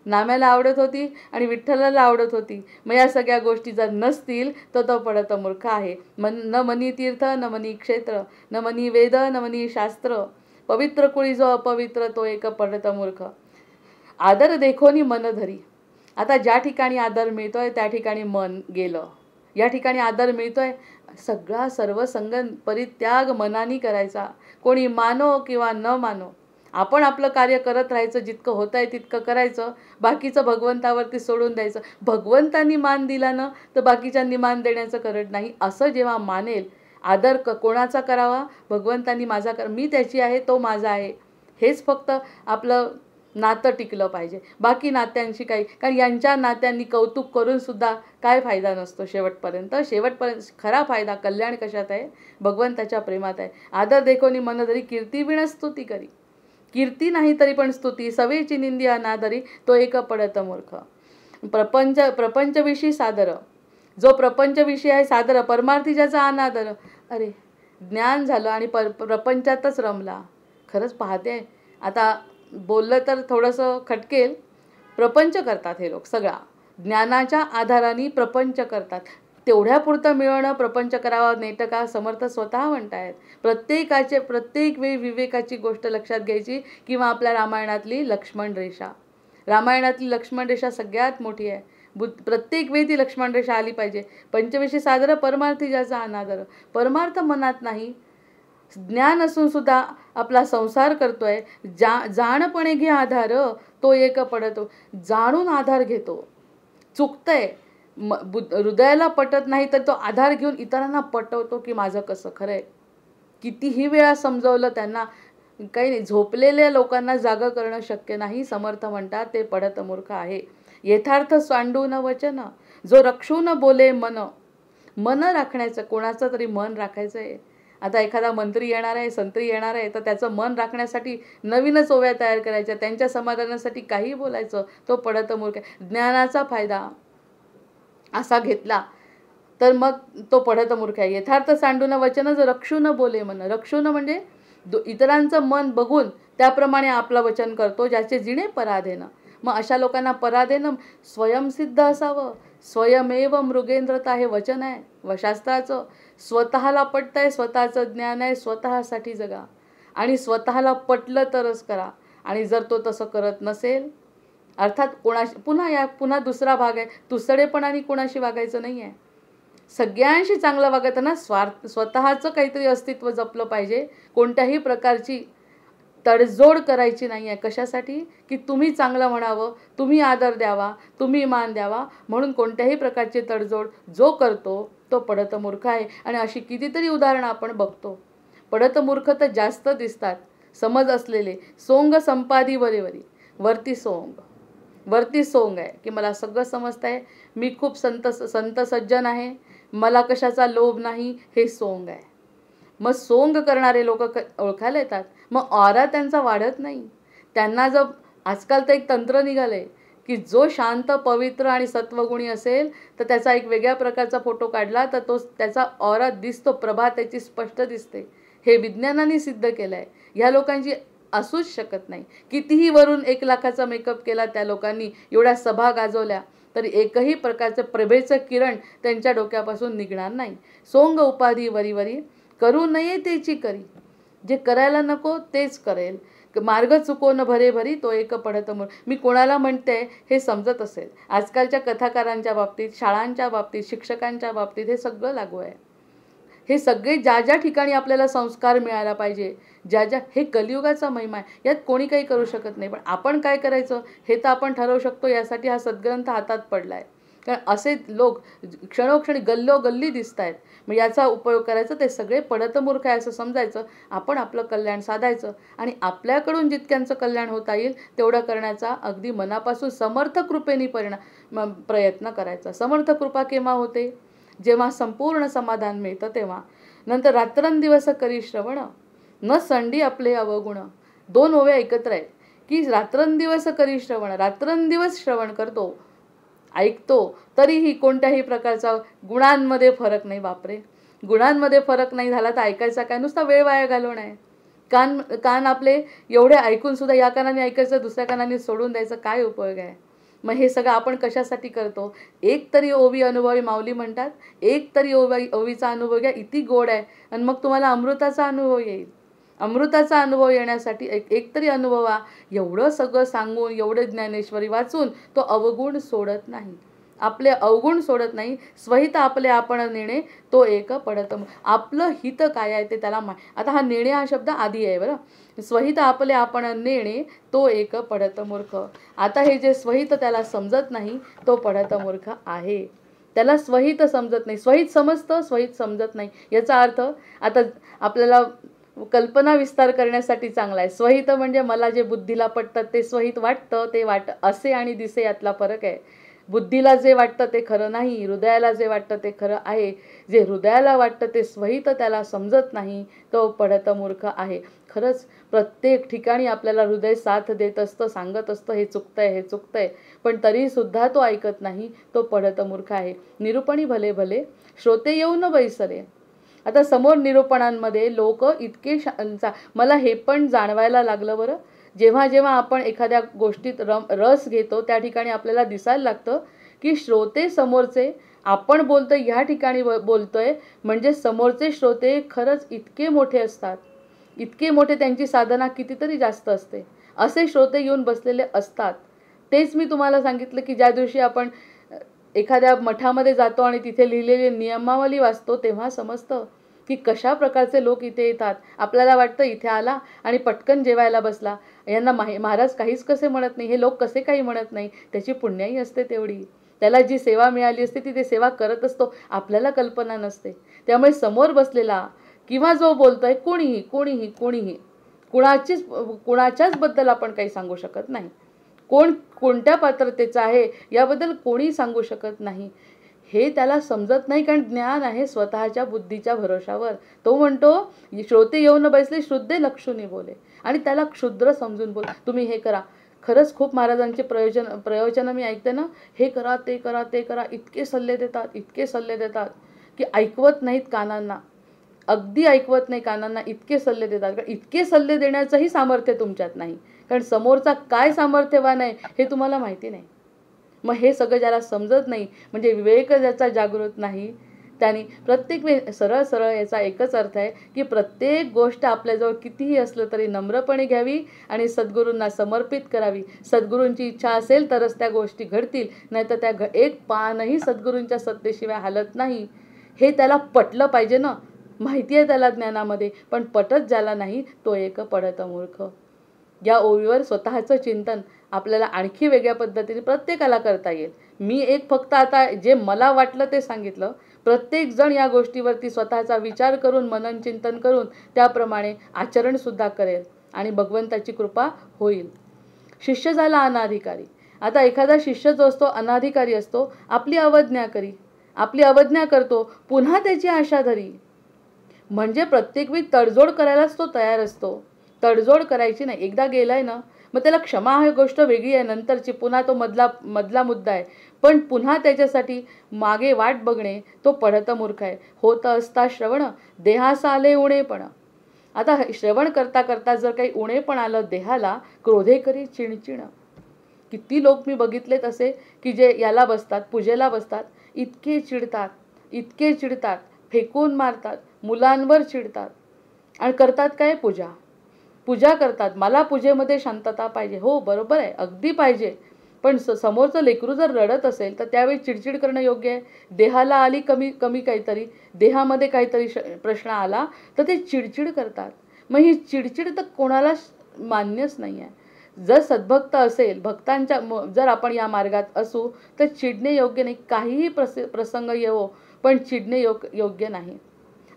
नाम्याला आवडत होती आणि विठ्ठलाला आवडत होती. मग या सगळ्या गोष्टी जर नसतील तर तो पढत मूर्ख आहे. न मनी तीर्थ न मनी क्षेत्र, न मनी वेद न मनी शास्त्र. पवित्र कुळी जो अपवित्र तो एक पढत मूर्ख. आदर देखोनी मन धरी. आता ज्या ठिकाणी आदर मिळतोय त्या ठिकाणी मन गेलं. या ठिकाणी आदर मिळतोय, सगळा सर्व संग परित्याग मनाने करायचा. कोणी मानो किंवा न मानो, आपण आपलं कार्य करत राहायचं, जितकं होत आहे तितकं करायचं, बाकीचं भगवंतावरती सोडून द्यायचं. भगवंतांनी मान दिला ना तर बाकीच्यांनी मान देण्याचं करत नाही. असं जेव्हा मानेल, आदर कोणाचा करावा, भगवंतांनी माझा मी त्याची आहे, तो माझा आहे, हेच फक्त आपलं नातं टिकलं पाहिजे. बाकी नात्यांशी काही, कारण यांच्या नात्यांनी कौतुक करून सुद्धा काय फायदा नसतो शेवटपर्यंत. खरा फायदा कल्याण कशात आहे, भगवंताच्या प्रेमात आहे. आदर देखोनी मन धरी कीर्ती विण स्तुती करी. कीर्ती नाही तरी पण स्तुती, सवेची निंदी अनादरी, तो एक पढत मूर्ख. प्रपंचविषयी सादर. जो प्रपंचविषयी आहे सादर, परमार्थी ज्याचा अनादर. अरे ज्ञान झालं आणि प्रपंचातच रमला. खरंच पाहते, आता बोललं तर थोडंसं खटकेल, प्रपंच करतात हे लोक. सगळा ज्ञानाच्या आधाराने प्रपंच करतात. तेवढ्यापुरतं मिळवणं प्रपंच करावा नेटका समर्थ स्वतः म्हणतायत. प्रत्येक वेळी विवेकाची गोष्ट लक्षात घ्यायची. किंवा आपल्या रामायणातली लक्ष्मण रेषा, रामायणातली लक्ष्मण रेषा सगळ्यात मोठी आहे. प्रत्येक वेळी ती लक्ष्मण रेषा आली पाहिजे. पंचविषयी सादर, परमार्थी ज्याचा अनादर. परमार्थ मनात नाही, ज्ञान असून सुद्धा आपला संसार करतोय. जाणपणे घे आधार, तो एक पडतो. जाणून आधार घेतो, चुकतंय, हृदयाला पटत नाही तर तो आधार घेऊन इतरांना पटवतो की माझं कसं खरंय. कितीही वेळा समजवलं त्यांना, काही नाही, झोपलेल्या लोकांना जागं करणं शक्य नाही. समर्थ म्हणतात ते पढत मूर्ख आहे. यथार्थ सांडू न वचन, जो रक्षू न बोले मन. मन राखण्याचं, कोणाचं तरी मन राखायचं आहे. आता एखादा मंत्री येणार आहे, संत्री येणार आहे, तर त्याचं मन राखण्यासाठी नवीनच ओव्या तयार करायच्या, त्यांच्या समाधानासाठी काही बोलायचं, तो पढत मूर्ख आहे. ज्ञानाचा फायदा असा घेतला तर मग तो पढत मूर्ख आहे. यथार्थ सांडून वचन, जर रक्षू न बोले मन. रक्षू न म्हणजे इतरांचं मन बघून त्याप्रमाणे आपलं वचन करतो, ज्याचे जिणे पराधेनं. मग अशा लोकांना पराधेनं स्वयंसिद्ध असावं. स्वयमेव मृगेंद्रता हे वचन आहे व शास्त्राचं. स्वतःला पटतं आहे, स्वतःचं ज्ञान आहे, स्वतःसाठी जगा आणि स्वतःला पटलं तरच करा. आणि जर तो तसं करत नसेल, अर्थात पुन्हा दुसरा भाग आहे, तुसडेपणाने कोणाशी वागायचं नाही आहे. सगळ्यांशी चांगलं वागताना स्वतःचं काहीतरी अस्तित्व जपलं पाहिजे. कोणत्याही प्रकारची तडजोड करायची नाही आहे. कशासाठी? की तुम्ही चांगलं म्हणावं, तुम्ही आदर द्यावा, तुम्ही मान द्यावा, म्हणून कोणत्याही प्रकारची तडजोड जो करतो तो पढत मूर्ख आहे. आणि अशी कितीतरी उदाहरणं आपण बघतो. पढत मूर्ख तर जास्त दिसतात, समज असलेले. सोंग संपादी वरेवरी, वरती सोंग आहे की मला सगळं समजतं आहे, मी खूप संत सज्जन आहे, मला कशाचा लोभ नाही, हे सोंग आहे. मग सोंग करणारे लोक ओळखायला येतात. मग ऑरा त्यांचा वाढत नाही. त्यांना जर आजकाल तर एक तंत्र निघालंय की जो शांत, पवित्र आणि सत्वगुणी असेल तर त्याचा एक वेगळ्या प्रकारचा फोटो काढला तर त्याचा ऑरा दिसतो, प्रभा त्याची स्पष्ट दिसते. हे विज्ञानाने सिद्ध केलं आहे. ह्या लोकांची असूच शकत नाही. कितीही वरून 1 लाखाचा मेकअप केला त्या लोकांनी, एवढ्या सभा गाजवल्या, तरी एकही प्रकारचं प्रभेचं किरण त्यांच्या डोक्यापासून निघणार नाही. सोंग उपाधी वरीवरी, करू नये तेची करी. जे करायला नको तेच करेल. मार्ग चुकवून भरे भरी, तो एक पढत मूर्ख. मी कोणाला म्हणते हे समजत असेल. आजकालच्या कथाकारांच्या बाबतीत, शाळांच्या बाबतीत, शिक्षकांच्या बाबतीत हे सगळं लागू आहे. हे सगळे ज्या ठिकाणी आपल्याला संस्कार मिळायला पाहिजे, हे कलियुगाचा महिमा आहे. यात कोणी काही करू शकत नाही. पण आपण काय करायचं हे तर आपण ठरवू शकतो. यासाठी हा सद्ग्रंथ हातात पडला आहे. कारण असे लोक क्षणोक्षणी गल्लोगल्ली दिसत आहेत. मग याचा उपयोग करायचा. ते सगळे पढत मूर्ख आहे असं समजायचं. आपण आपलं कल्याण साधायचं आणि आपल्याकडून जितक्यांचं कल्याण होता येईल तेवढं करण्याचा अगदी मनापासून समर्थ कृपेने प्रयत्न करायचा. समर्थ कृपा केव्हा होते? जेव्हा संपूर्ण समाधान मिळतं तेव्हा. नंतर रात्रंदिवस करी श्रवण, न संडी आपले अवगुण. 2 ओव्या एकत्र आहेत की रात्रंदिवस करी श्रवण. रात्रंदिवस श्रवण करतो, ऐकतो, तरीही कोणत्याही प्रकारचा गुणांमध्ये फरक नाही. बापरे, गुणांमध्ये फरक नाही झाला तर ऐकायचा काय? नुसता वेळ वाया घालवणं आहे. कान आपले एवढे ऐकून सुद्धा या कानाने ऐकायचं, दुसऱ्या कानाने सोडून द्यायचं, काय उपयोग आहे? मग हे सगळं आपण कशासाठी करतो? एक तरी ओवी अनुभवी, माऊली म्हणतात, एक तरी ओवीचा अनुभव घ्या, इति गोड आहे. आणि मग तुम्हाला अमृताचा अनुभव येईल. अमृताचा अनुभव येण्यासाठी एक तरी अनुभवा. एवढं सगळं सांगून, एवढं ज्ञानेश्वरी वाचून तो अवगुण सोडत नाही, आपले अवगुण सोडत नाही. स्वहित आपले आपण नेणे, तो एक पढत. आपलं हित काय आहे ते त्याला आता हा नेणे हा शब्द आधी आहे बरं. स्वहित आपले आपण नेणे, तो एक पढत मूर्ख. आता हे जे स्वहित त्याला समजत नाही तो पढत मूर्ख आहे. त्याला स्वहित समजत नाही. स्वहित समजतं, स्वहित समजत नाही. याचा अर्थ आता आपल्याला कल्पना विस्तार करण्यासाठी चांगला आहे. स्वहित म्हणजे मला जे बुद्धीला पटतं ते स्वहित वाटतं, ते असे आणि दिसे यातला फरक आहे. बुद्धीला जे वाटतं ते खरं नाही, हृदयाला जे वाटतं ते खरं आहे. जे हृदयाला वाटतं ते स्वहित त्याला समजत नाही, तो पढत मूर्ख आहे. खरंच प्रत्येक ठिकाणी आपल्याला हृदय साथ देत असतं, सांगत असतं हे चुकतंय, हे चुकतंय, पण तरीसुद्धा तो ऐकत नाही, तो पढत मूर्ख आहे. निरूपणी भले भले, श्रोते येऊन बैसले. आता समोर निरूपणांमध्ये लोक इतके मला हे पण जाणवायला लागलं बरं. जेव्हा जेव्हा आपण एखाद्या गोष्टीत रस घेतो त्या ठिकाणी आपल्याला दिसायला लागतं की श्रोते समोरचे, आपण बोलतोय ह्या ठिकाणी बोलतोय म्हणजे समोरचे श्रोते खरंच इतके मोठे असतात, इतके मोठे, त्यांची साधना कितीतरी जास्त असते, असे श्रोते येऊन बसलेले असतात. तेच मी तुम्हाला सांगितलं की ज्या दिवशी आपण एखाद्या मठामध्ये जातो आणि तिथे लिहिलेली नियमावली वाचतो तेव्हा समजतं की कशा प्रकारचे लोक इथे येतात. आपल्याला वाटतं इथे आला आणि पटकन जेवायला बसला, यांना महाराज काहीच कसे म्हणत नाही, हे लोक कसे काही म्हणत नाही. त्याची पुण्याई असते तेवढी. त्याला जी सेवा मिळाली असते ती ते सेवा करत असतो, आपल्याला कल्पना नसते. त्यामुळे समोर बसलेला किंवा जो बोलतोय कोणीही कुणाच्याच बद्दल आपण काही सांगू शकत नाही. कोण कोणत्या पात्रतेचा आहे याबद्दल कोणी सांगू शकत नाही. हे त्याला समजत नाही, कारण ज्ञान आहे स्वतःच्या बुद्धीच्या भरोशावर. तो म्हणतो श्रोते येऊन बसले श्रुद्धे लक्षुनी बोले, आणि त्याला क्षुद्र समजून बोल. तुम्ही हे करा. खरंच खूप महाराजांचे प्रयोजन मी ऐकते ना, हे करा ते करा ते करा, इतके सल्ले देतात की ऐकवत नाहीत कानांना. अगदी ऐकवत नाही कानांना, इतके सल्ले देतात. कारण इतके सल्ले देण्याचंही सामर्थ्य तुमच्यात नाही, कारण समोरचा काय सामर्थ्यवान आहे हे तुम्हाला माहिती नाही. मग हे सगळं ज्याला समजत नाही, म्हणजे विवेक ज्याचा जागृत नाही, त्याने प्रत्येक वेळी सरळ याचा एकच अर्थ आहे की प्रत्येक गोष्ट आपल्याजवळ कितीही असलं तरी नम्रपणे घ्यावी आणि सद्गुरूंना समर्पित करावी. सद्गुरूंची इच्छा असेल तरच त्या गोष्टी घडतील, नाहीतर त्या एक पानही सद्गुरूंच्या सत्तेशिवाय हालत नाही. हे त्याला पटलं पाहिजे ना. माहिती आहे त्याला ज्ञानामध्ये, पण पटत ज्याला नाही तो एक पडत मूर्ख. या ओळीवर स्वतःचं चिंतन आपल्याला आणखी वेगळ्या पद्धतीने प्रत्येकाला करता येईल. मी एक फक्त आता जे मला वाटलं ते सांगितलं. प्रत्येक जण या गोष्टीवरती स्वतःचा विचार करून मनन चिंतन करून त्याप्रमाणे आचरणसुद्धा करेल आणि भगवंताची कृपा होईल. शिष्य झाला अनाधिकारी. आता एखादा शिष्य जो असतो अनाधिकारी असतो, आपली अवज्ञा करतो, पुन्हा त्याची आशा धरी. म्हणजे प्रत्येक वेळी तडजोड करायलाच तो तयार असतो. तडजोड करायची नाही. एकदा गेलाय ना, मग त्याला क्षमा ही गोष्ट वेगळी आहे, नंतरची. पुन्हा तो मधला मुद्दा आहे. पण पुन्हा त्याच्यासाठी मागे वाट बघणे, तो पडत मूर्ख आहे. होत असता श्रवण देहास आले उणेपण. आता श्रवण करता करता जर काही उणेपण आलं देहाला, क्रोधे करी चिणचिण. किती लोक मी बघितलेत असे की जे याला बसतात, पूजेला बसतात, इतके चिडतात, फेकून मारतात, मुलांवर चिडतात आणि करतात काय? पूजा करतात. मला पूजेमध्ये शांतता पाहिजे. हो, बरोबर आहे, अगदी पाहिजे. पण समोरचं लेकरू जर रडत असेल तर त्यावेळी चिडचिड करणं योग्य आहे? देहाला आली कमी काहीतरी, देहामध्ये काहीतरी प्रश्न आला तर ते चिडचिड करतात. मग ही चिडचिड तर कोणाला मान्यच नाही आहे. जर सद्भक्त असेल, भक्तांच्या जर आपण या मार्गात असू तर चिडणे योग्य नाही. काहीही प्रसंग येवो, पण चिडणे योग्य नाही.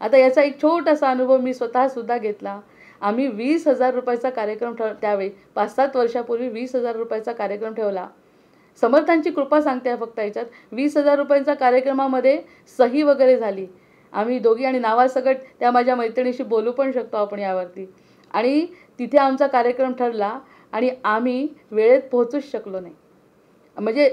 आता याचा एक छोटासा अनुभव मी स्वतःसुद्धा घेतला. आम्ही 20,000 रुपयाचा कार्यक्रम त्यावेळी 5-7 वर्षापूर्वी 20,000 रुपयाचा कार्यक्रम ठेवला. समर्थांची कृपा सांगते फक्त याच्यात. 20,000 रुपयांचा कार्यक्रमामध्ये सही वगैरे झाली. आम्ही दोघी, आणि नावासकट त्या माझ्या मैत्रिणीशी बोलू पण शकतो आपण यावरती. आणि तिथे आमचा कार्यक्रम ठरला आणि आम्ही वेळेत पोहोचूच शकलो नाही. म्हणजे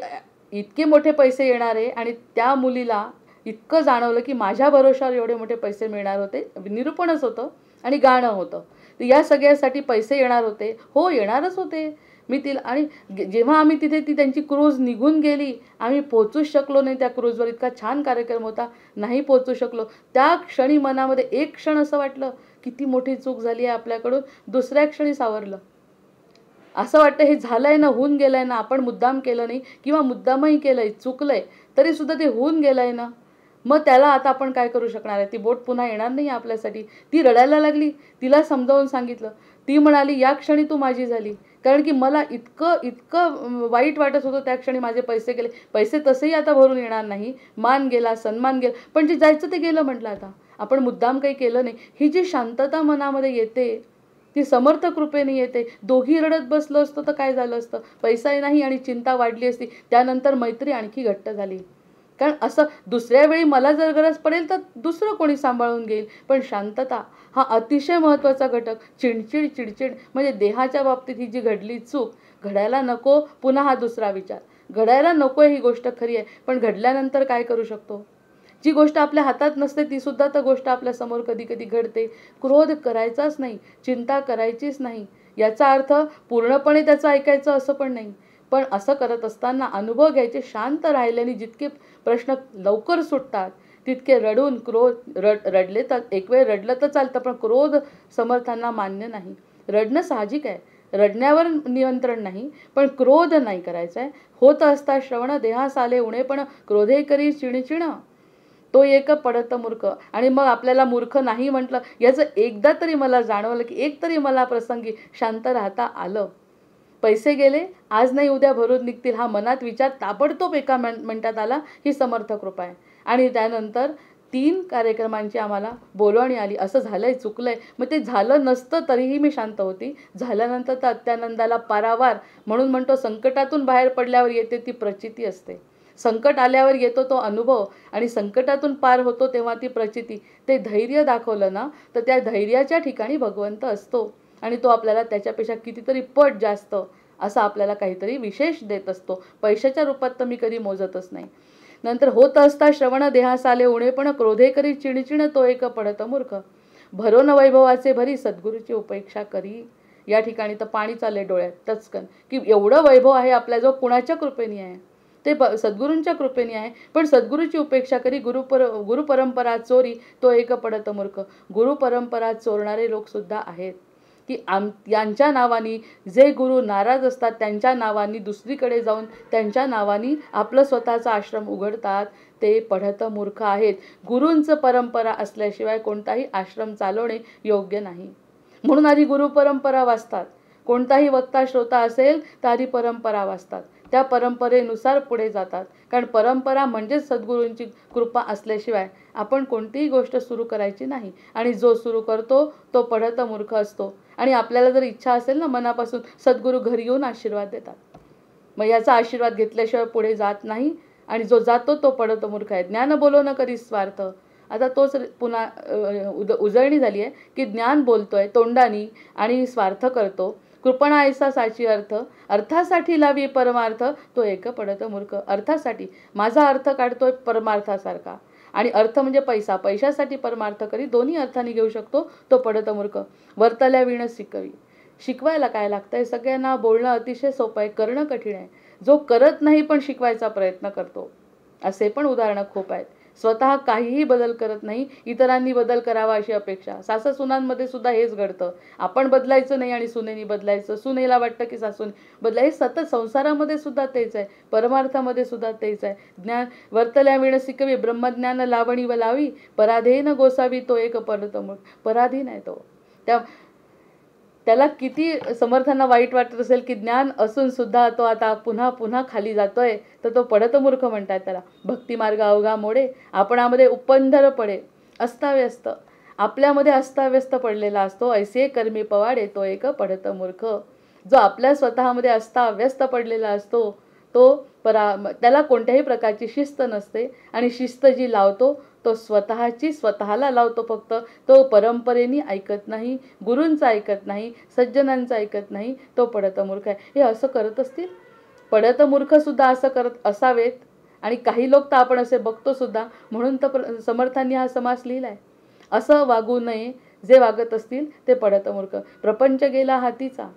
इतके मोठे पैसे येणार आहे आणि त्या मुलीला इतकं जाणवलं की माझ्या भरोशावर एवढे मोठे पैसे मिळणार होते. निरूपणच होतं आणि गाणं होतं. या सगळ्यासाठी पैसे येणार होते. हो, येणारच होते. मी तिला, आणि जेव्हा आम्ही तिथे ती त्यांची क्रूज निघून गेली, आम्ही पोचूच शकलो नाही त्या क्रूजवर. इतका छान कार्यक्रम होता, नाही पोचू शकलो. त्या क्षणी मनामध्ये एक क्षण असं वाटलं किती मोठी चूक झाली आहे आपल्याकडून. दुसऱ्या क्षणी सावरलं. असं वाटतं हे झालंय ना, होऊन गेलंय ना, आपण मुद्दाम केलं नाही किंवा मुद्दामही केलंय, चुकलंय, तरीसुद्धा ते होऊन गेलंय ना. मग त्याला आता आपण काय करू शकणार आहे? ती बोट पुन्हा येणार नाही आपल्यासाठी. ती रडायला लागली. तिला समजावून सांगितलं. ती म्हणाली या क्षणी तू माझी झाली, कारण की मला इतकं वाईट वाटत होतं त्या क्षणी. माझे पैसे गेले. पैसे तसेही आता भरून येणार नाही. मान गेला, सन्मान गेला, पण जे जायचं ते गेलं. म्हटलं आता आपण मुद्दाम काही केलं नाही. ही जी शांतता मनामध्ये येते ती समर्थ कृपेने येते. दोघी रडत बसलो असतो तर काय झालं असतं? पैसाही नाही आणि चिंता वाढली असती. त्यानंतर मैत्री आणखी घट्ट झाली. कारण असं दुसऱ्या वेळी मला जर गरज पडेल तर दुसरं कोणी सांभाळून घेईल. पण शांतता हा अतिशय महत्त्वाचा घटक. चिडचिड म्हणजे देहाच्या बाबतीत ही जी घडली चूक, घडायला नको. पुन्हा हा दुसरा विचार, घडायला नको ही गोष्ट खरी आहे, पण घडल्यानंतर काय करू शकतो? जी गोष्ट आपल्या हातात नसते ती सुद्धा तर गोष्ट आपल्या समोर कधी कधी घडते. क्रोध करायचाच नाही, चिंता करायचीच नाही. याचा अर्थ पूर्णपणे त्याचं ऐकायचं असं पण नाही. पण असं करत असताना अनुभव घ्यायचे. शांत राहिल्याने जितके प्रश्न लवकर सुटतात तितके रडले तर एक वेळ रडलं तर चालतं, पण क्रोध समर्थांना मान्य नाही. रडणं साहजिक आहे, रडण्यावर नियंत्रण नाही, पण क्रोध नाही करायचा आहे. होत असता श्रवण देहास आले उणेपण, क्रोधे करी चिणचिण. तो एक पडत मूर्ख. आणि मग आपल्याला मूर्ख नाही म्हटलं याचं एकदा तरी मला जाणवलं की एक तरी मला प्रसंगी शांत राहता आलं. पैसे गेले, आज नाही उद्या भरून निघतील, हा मनात विचार ताबडतोब एका मिनिटात आला. ही समर्थ कृपा आहे. आणि त्यानंतर 3 कार्यक्रमांची आम्हाला बोलवणी आली. असं झालंय, चुकलंय. मग ते झालं नसतं तरीही मी शांत होती. झाल्यानंतर तर अत्यानंदाला पारावार म्हणून म्हणतो, संकटातून बाहेर पडल्यावर येते ती प्रचिती असते. संकट आल्यावर येतो तो अनुभव आणि संकटातून पार होतो तेव्हा ती प्रचिती. ते धैर्य दाखवलं ना तर त्या धैर्याच्या ठिकाणी भगवंत असतो आणि तो आपल्याला त्याच्यापेक्षा कितीतरी पट जास्त असा आपल्याला काहीतरी विशेष देत असतो. पैशाच्या रूपात तर मी कधी मोजतच नाही. नंतर होत असता श्रवण देहास आले उणे, पण क्रोधे करी चिणचिण तो एक पडत मूर्ख. भरोन वैभवाचे भरी सद्गुरूची उपेक्षा करी. या ठिकाणी तर पाणी चालले डोळ्यात टचकन, की एवढं वैभव आहे आपल्याजवळ, कुणाच्या कृपेने आहे? ते सद्गुरूंच्या कृपेने आहे. पण सद्गुरूची उपेक्षा करी. गुरुपरंपरा चोरी तो एक पडत मूर्ख. गुरुपरंपरा चोरणारे लोक सुद्धा आहेत, की यांच्या नावानी जे गुरु नाराज असतात त्यांच्या नावानी दुसरीकडे जाऊन त्यांच्या नावानी आपलं स्वतःचा आश्रम उघडतात. ते पढत मूर्ख आहेत. गुरूंचं परंपरा असल्याशिवाय कोणताही आश्रम चालवणे योग्य नाही. म्हणून आधी गुरुपरंपरा वाचतात. कोणताही वक्ता श्रोता असेल तर आधी परंपरा वाचतात. त्या परंपरेनुसार पुढे जातात. कारण परंपरा म्हणजेच सद्गुरूंची कृपा असल्याशिवाय आपण कोणतीही गोष्ट सुरू करायची नाही. आणि जो सुरू करतो तो पढत मूर्ख असतो. आणि आपल्याला जर इच्छा असेल ना मनापासून, सद्गुरू घरी येऊन आशीर्वाद देतात. मग याचा आशीर्वाद घेतल्याशिवाय पुढे जात नाही. आणि जो जातो तो पढत मूर्ख आहे. ज्ञान बोलो न कधी स्वार्थ. आता तोच पुन्हा उजळणी झाली आहे, की ज्ञान बोलतोय तोंडानी आणि स्वार्थ करतो. कृपणा ऐसा साची अर्थ, अर्थासाठी लावी परमार्थ तो एक पडत मूर्ख. अर्थासाठी माझा अर्थ काढतोय परमार्थासारखा, आणि अर्थ म्हणजे पैसा, पैशासाठी परमार्थ करी, दोन्ही अर्थाने घेऊ शकतो तो पडत मूर्ख. वर्तल्या विण शिकवी. शिकवायला काय लागतंय? सगळ्यांना बोलणं अतिशय सोपं आहे, करणं कठीण आहे. जो करत नाही पण शिकवायचा प्रयत्न करतो, असे पण उदाहरणं खूप आहेत. स्वतः काहीही बदल करत नाही, इतरांनी बदल करावा अशी अपेक्षा. सासू सुनांमध्ये सुद्धा हेच घडतं. आपण बदलायचं नाही आणि सुनेनी बदलायचं. सुनेला वाटतं की सासून हे सतत संसारामध्ये सुद्धा तेच आहे, परमार्थामध्ये सुद्धा तेच आहे. ज्ञान वर्तल्या विण शिकवी, ब्रह्मज्ञान लावणी व लावी, पराधीन गोसावी तो एक पडत मूर्ख. पराधीन आहे तो. त्याला किती समर्थांना वाईट वाटत असेल की ज्ञान असून सुद्धा तो आता पुन्हा पुन्हा खाली जातोय, तर तो पडत मूर्ख म्हणतात त्याला. भक्तिमार्ग अवघा मोडे, आपणामध्ये उपंधर पडे. अस्ताव्यस्त आपल्यामध्ये अस्ताव्यस्त पडलेला असतो. ऐसे कर्मी पवाडे तो एक पडत मूर्ख. जो आपल्या स्वतःमध्ये अस्ताव्यस्त पडलेला असतो तो त्याला कोणत्याही प्रकारची शिस्त नसते. आणि शिस्त जी लावतो तो स्वतःला लावतो फक्त. तो परंपरेने ऐकत नाही, गुरूंचं ऐकत नाही, सज्जनांचं ऐकत नाही. तो पडत मूर्ख आहे. हे असं करत असतील, पडत मूर्ख सुद्धा असं करत असावेत. आणि काही लोक तर आपण असे बघतो सुद्धा. म्हणून तर समर्थांनी हा समास लिहिलाय. असं वागू नये. जे वागत असतील ते पडत मूर्ख. प्रपंच गेला हातीचा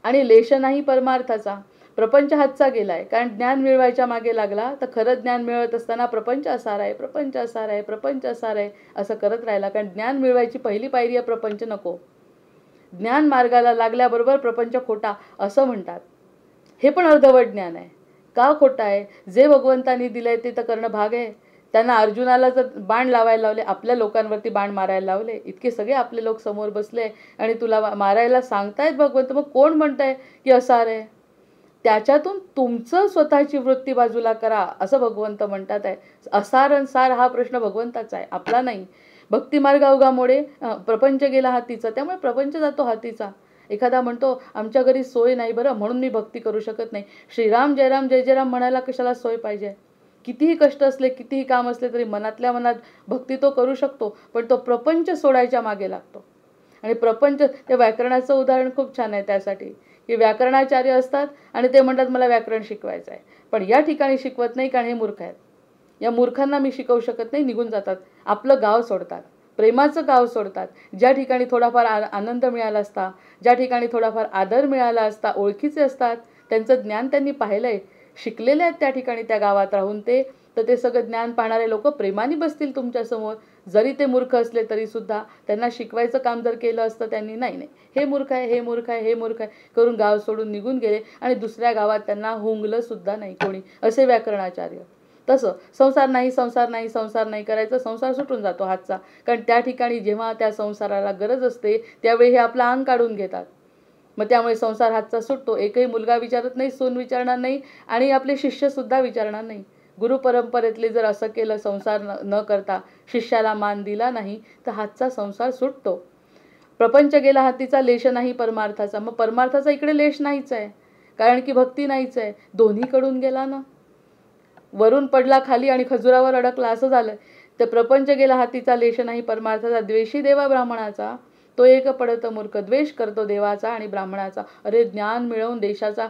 आणि लेश नाही परमार्थाचा. प्रपंच हातचा गेलाय, कारण ज्ञान मिळवायच्या मागे लागला. तर खरं ज्ञान मिळवत असताना प्रपंच असार आहे, प्रपंच असार आहे, प्रपंच असार आहे असं करत राहिला. कारण ज्ञान मिळवायची पहिली पायरी आहे प्रपंच नको. ज्ञान मार्गाला लागल्याबरोबर प्रपंच खोटा असं म्हणतात. हे पण अर्धवट ज्ञान आहे. का खोटा आहे? जे भगवंतांनी दिलंय ते तर करणं भाग आहे. त्यांना अर्जुनाला जर बाण लावायला लावले, आपल्या लोकांवरती बाण मारायला लावले, इतके सगळे आपले लोक समोर बसले आणि तुला मारायला सांगतायत भगवंत, मग कोण म्हणताय की असार आहे? त्याच्यातून तुमचं स्वतःची वृत्ती बाजूला करा असं भगवंत म्हणतात आहे. असार सार हा प्रश्न भगवंताचा आहे, आपला नाही. भक्तिमार्ग अवघामुळे प्रपंच गेला हातीचा. त्यामुळे प्रपंच जातो हातीचा. एखादा म्हणतो आमच्या घरी सोय नाही बरं, म्हणून मी भक्ती करू शकत नाही. श्रीराम जयराम जय जयराम म्हणायला कशाला सोय पाहिजे? कितीही कष्ट असले, कितीही काम असले तरी मनातल्या मनात भक्ती तो करू शकतो. पण तो प्रपंच सोडायच्या मागे लागतो. आणि प्रपंच, त्या व्याकरणाचं उदाहरण खूप छान आहे त्यासाठी, की व्याकरणाचार्य असतात आणि ते म्हणतात मला व्याकरण शिकवायचं आहे, पण या ठिकाणी शिकवत नाही कारण हे मूर्ख आहेत. या मूर्खांना मी शिकवू शकत नाही, निघून जातात. आपलं गाव सोडतात, प्रेमाचं गाव सोडतात. ज्या ठिकाणी थोडाफार आनंद मिळाला असता, ज्या ठिकाणी थोडाफार आदर मिळाला असता, ओळखीचे असतात, त्यांचं ज्ञान त्यांनी पाहिलंय, शिकलेले आहेत त्या ठिकाणी त्या गावात राहून तर ते सगळं ज्ञान पाहणारे लोक प्रेमाने बसतील तुमच्यासमोर. जरी ते मूर्ख असले तरी सुद्धा त्यांना शिकवायचं काम जर केलं असतं त्यांनी, नाही नाही हे मूर्ख आहे, हे मूर्ख आहे, हे मूर्ख आहे करून गाव सोडून निघून गेले आणि दुसऱ्या गावात त्यांना हुंगलं सुद्धा नाही कोणी, असे व्याकरणाचार्य. तसं संसार नाही, संसार नाही, संसार नाही करायचं, संसार सुटून जातो हातचा. कारण त्या ठिकाणी जेव्हा त्या संसाराला गरज असते त्यावेळी हे आपलं अंग काढून घेतात. मग त्यामुळे संसार हातचा सुटतो. एकही मुलगा विचारत नाही, सून विचारणार नाही आणि आपले शिष्य सुद्धा विचारणार नाही. गुरुपरंपरेतले जर असं केलं, संसार न करता शिष्याला मान दिला नाही तर हातचा संसार सुटतो. प्रपंच गेला हातीचा, लेश नाही परमार्थाचा. मग परमार्थाचा इकडे लेश नाहीच आहे, कारण की भक्ती नाहीच आहे. दोन्हीकडून गेला ना, वरून पडला खाली आणि खजुरावर अडकला असं झालं. तर प्रपंच गेला हातीचा, लेश नाही परमार्थाचा. द्वेषी देवा ब्राह्मणाचा, तो एक पडत मूर्ख. द्वेष करतो देवाचा आणि ब्राह्मणाचा. अरे ज्ञान मिळवून देशाचा,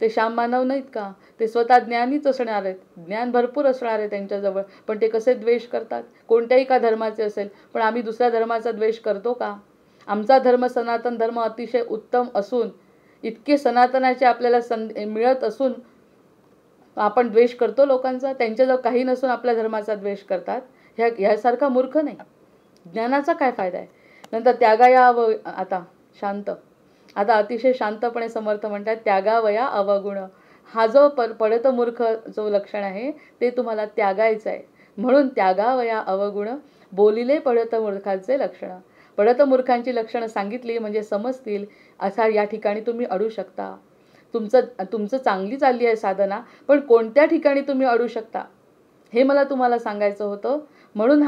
ते श्याम मानव नाहीत का, ते स्वतः ज्ञानीच असणार आहेत, ज्ञान भरपूर असणार आहे त्यांच्याजवळ, पण ते कसे द्वेष करतात. कोणत्याही का धर्माचे असेल, पण आम्ही दुसऱ्या धर्माचा द्वेष करतो का. आमचा धर्म सनातन धर्म अतिशय उत्तम असून, इतके सनातनाचे आपल्याला मिळत असून आपण द्वेष करतो लोकांचा. त्यांच्याजवळ काही नसून आपल्या धर्माचा द्वेष करतात. ह्यासारखा मूर्ख नाही. ज्ञानाचा काय फायदा आहे. नंतर त्यागाया आता शांत, आता अतिशय शांतपणे समर्थ म्हणतात, त्यागावया अवगुण. हा जो पडत मूर्ख जो लक्षण आहे ते तुम्हाला त्यागायचं आहे. म्हणून त्यागावया अवगुण, बोलिले पडत मूर्खाचे लक्षण. पडत मूर्खांची लक्षणं सांगितली म्हणजे समजतील असा या ठिकाणी तुम्ही अडू शकता. तुमचं चांगली चालली आहे साधना, पण कोणत्या ठिकाणी तुम्ही अडू शकता हे मला तुम्हाला सांगायचं होतं. म्हणून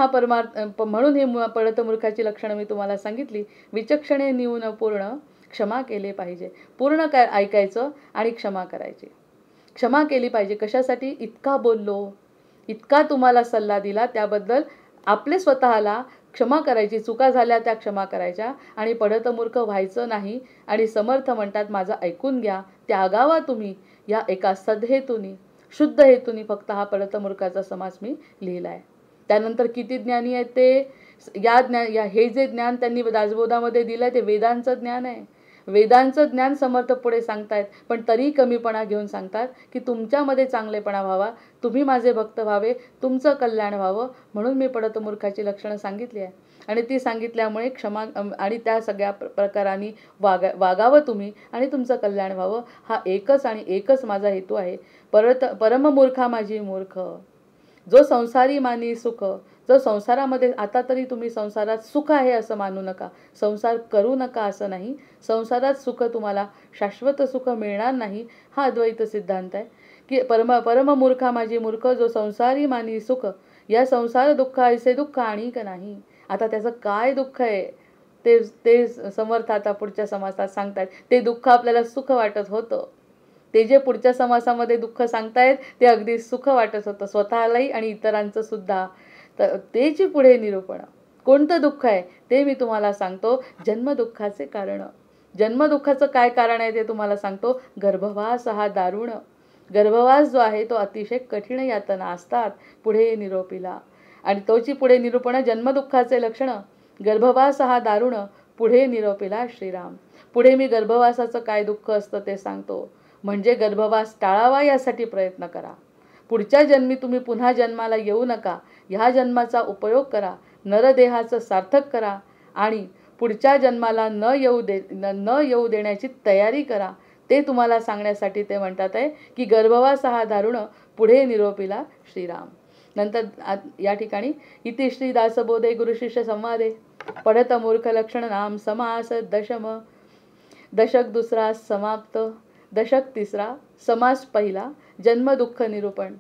म्हणून हे पडत मूर्खाची लक्षणं मी तुम्हाला सांगितली. विचक्षणे न्यून पूर्ण क्षमा केले पाहिजे. पूर्ण ऐकायचं आणि क्षमा करायची. क्षमा केली पाहिजे. कशासाठी. इतका बोललो, इतका तुम्हाला सल्ला दिला, त्याबद्दल आपले स्वतःला क्षमा करायची. चुका झाल्या त्या क्षमा करायच्या आणि पडत मूर्ख व्हायचं नाही. आणि समर्थ म्हणतात, माझं ऐकून घ्या, त्यागावा तुम्ही या एका सदहेतुनी, शुद्ध हेतूनी फक्त हा पडत मूर्खाचा समास मी लिहिला आहे. त्यानंतर किती ज्ञानी आहेत ते, हे जे ज्ञान त्यांनी दासबोधामध्ये दिलं ते वेदांचं ज्ञान आहे. वेदांचं ज्ञान समर्थ पुढे सांगतायत, पण तरी कमीपणा घेऊन सांगतात की तुमच्यामध्ये चांगलेपणा व्हावा, तुम्ही माझे भक्त व्हावे, तुमचं कल्याण व्हावं, म्हणून मी पडत मूर्खाची लक्षणं सांगितली आहे. आणि ती सांगितल्यामुळे क्षमा आणि त्या सगळ्या प्रकारांनी वागावं तुम्ही आणि तुमचं कल्याण व्हावं, हा एकच आणि एकच माझा हेतू आहे. परममूर्खा माझी मूर्ख, जो संसारी मानी सुख. जो संसारामध्ये, आता तरी तुम्ही संसारात सुख आहे असं मानू नका, संसार करू नका असं नाही. संसारात सुख तुम्हाला शाश्वत सुख मिळणार नाही, हा अद्वैत सिद्धांत आहे. की परममूर्खा माझी मूर्ख, जो संसारी मानी सुख. या संसार दुःख ऐसे दुःख आणिक नाही. आता त्याचं काय दुःख आहे ते समर्थ आता पुढच्या समासात सांगतायत. ते दुःख आपल्याला सुख वाटत होतं. ते जे पुढच्या समासामध्ये दुःख सांगतायत ते अगदी सुख वाटत होतं स्वतःलाही आणि इतरांचं सुद्धा. तर तेची पुढे निरूपण. कोणतं दुःख आहे ते मी तुम्हाला सांगतो. जन्मदुःखाचे कारण. जन्मदुःखाचं काय कारण आहे ते तुम्हाला सांगतो. गर्भवास हा दारुण. गर्भवास जो आहे तो अतिशय कठीण यातना असतात पुढे निरोपीला. आणि तोची पुढे निरूपण. जन्मदुःखाचे लक्षण. गर्भवास हा दारुण, पुढे निरोपीला श्रीराम. पुढे मी गर्भवासाचं काय दुःख असतं ते सांगतो. म्हणजे गर्भवास टाळावा यासाठी प्रयत्न करा. पुढच्या जन्मी तुम्ही पुन्हा जन्माला येऊ नका, ह्या जन्माचा उपयोग करा, नरदेहाचं सार्थक करा आणि पुढच्या जन्माला न येऊ देण्याची तयारी करा. ते तुम्हाला सांगण्यासाठी ते म्हणतात आहे की गर्भवास हा दारुण, पुढे निरोपीला श्रीराम. नंतर या ठिकाणी इति श्री दासबोधे गुरुशिष्य संवादे पडत मूर्ख लक्षण नाम समास दशक दुसरा समाप्त. दशक तिसरा समास पहिला. जन्मदुःख निरूपण.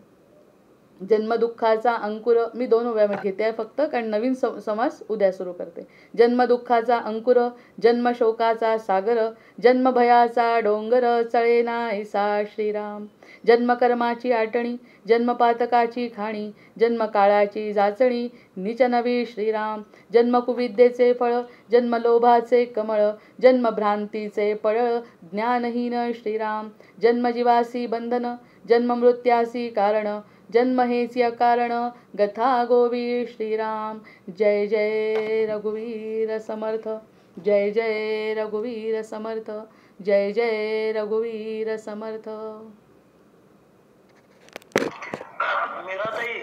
जन्मदुःखाचा अंकुर मी 2 ओव्यामध्ये घेते आहे फक्त, कारण नवीन समास उद्या सुरू करते. जन्मदुःखाचा अंकुर, जन्मशोकाचा सागर, जन्मभयाचा डोंगर चळेनायसा श्रीराम. जन्मकर्माची आटणी, जन्मपातकाची खाणी, जन्मकाळाची जाचणी नीच नवी श्रीराम. जन्मकुविद्येचे फळ, जन्मलोभाचे कमळ, जन्मभ्रांतीचे पळळ ज्ञानहीन श्रीराम. जन्मजीवासी बंधन, जन्ममृत्यासी कारण, जन्म हेची अकारण गथा गोवी श्रीराम. जय जय रघुवीर समर्थ. जय जय रघुवीर समर्थ. जय जय रघुवीर समर्थ. मीराताई,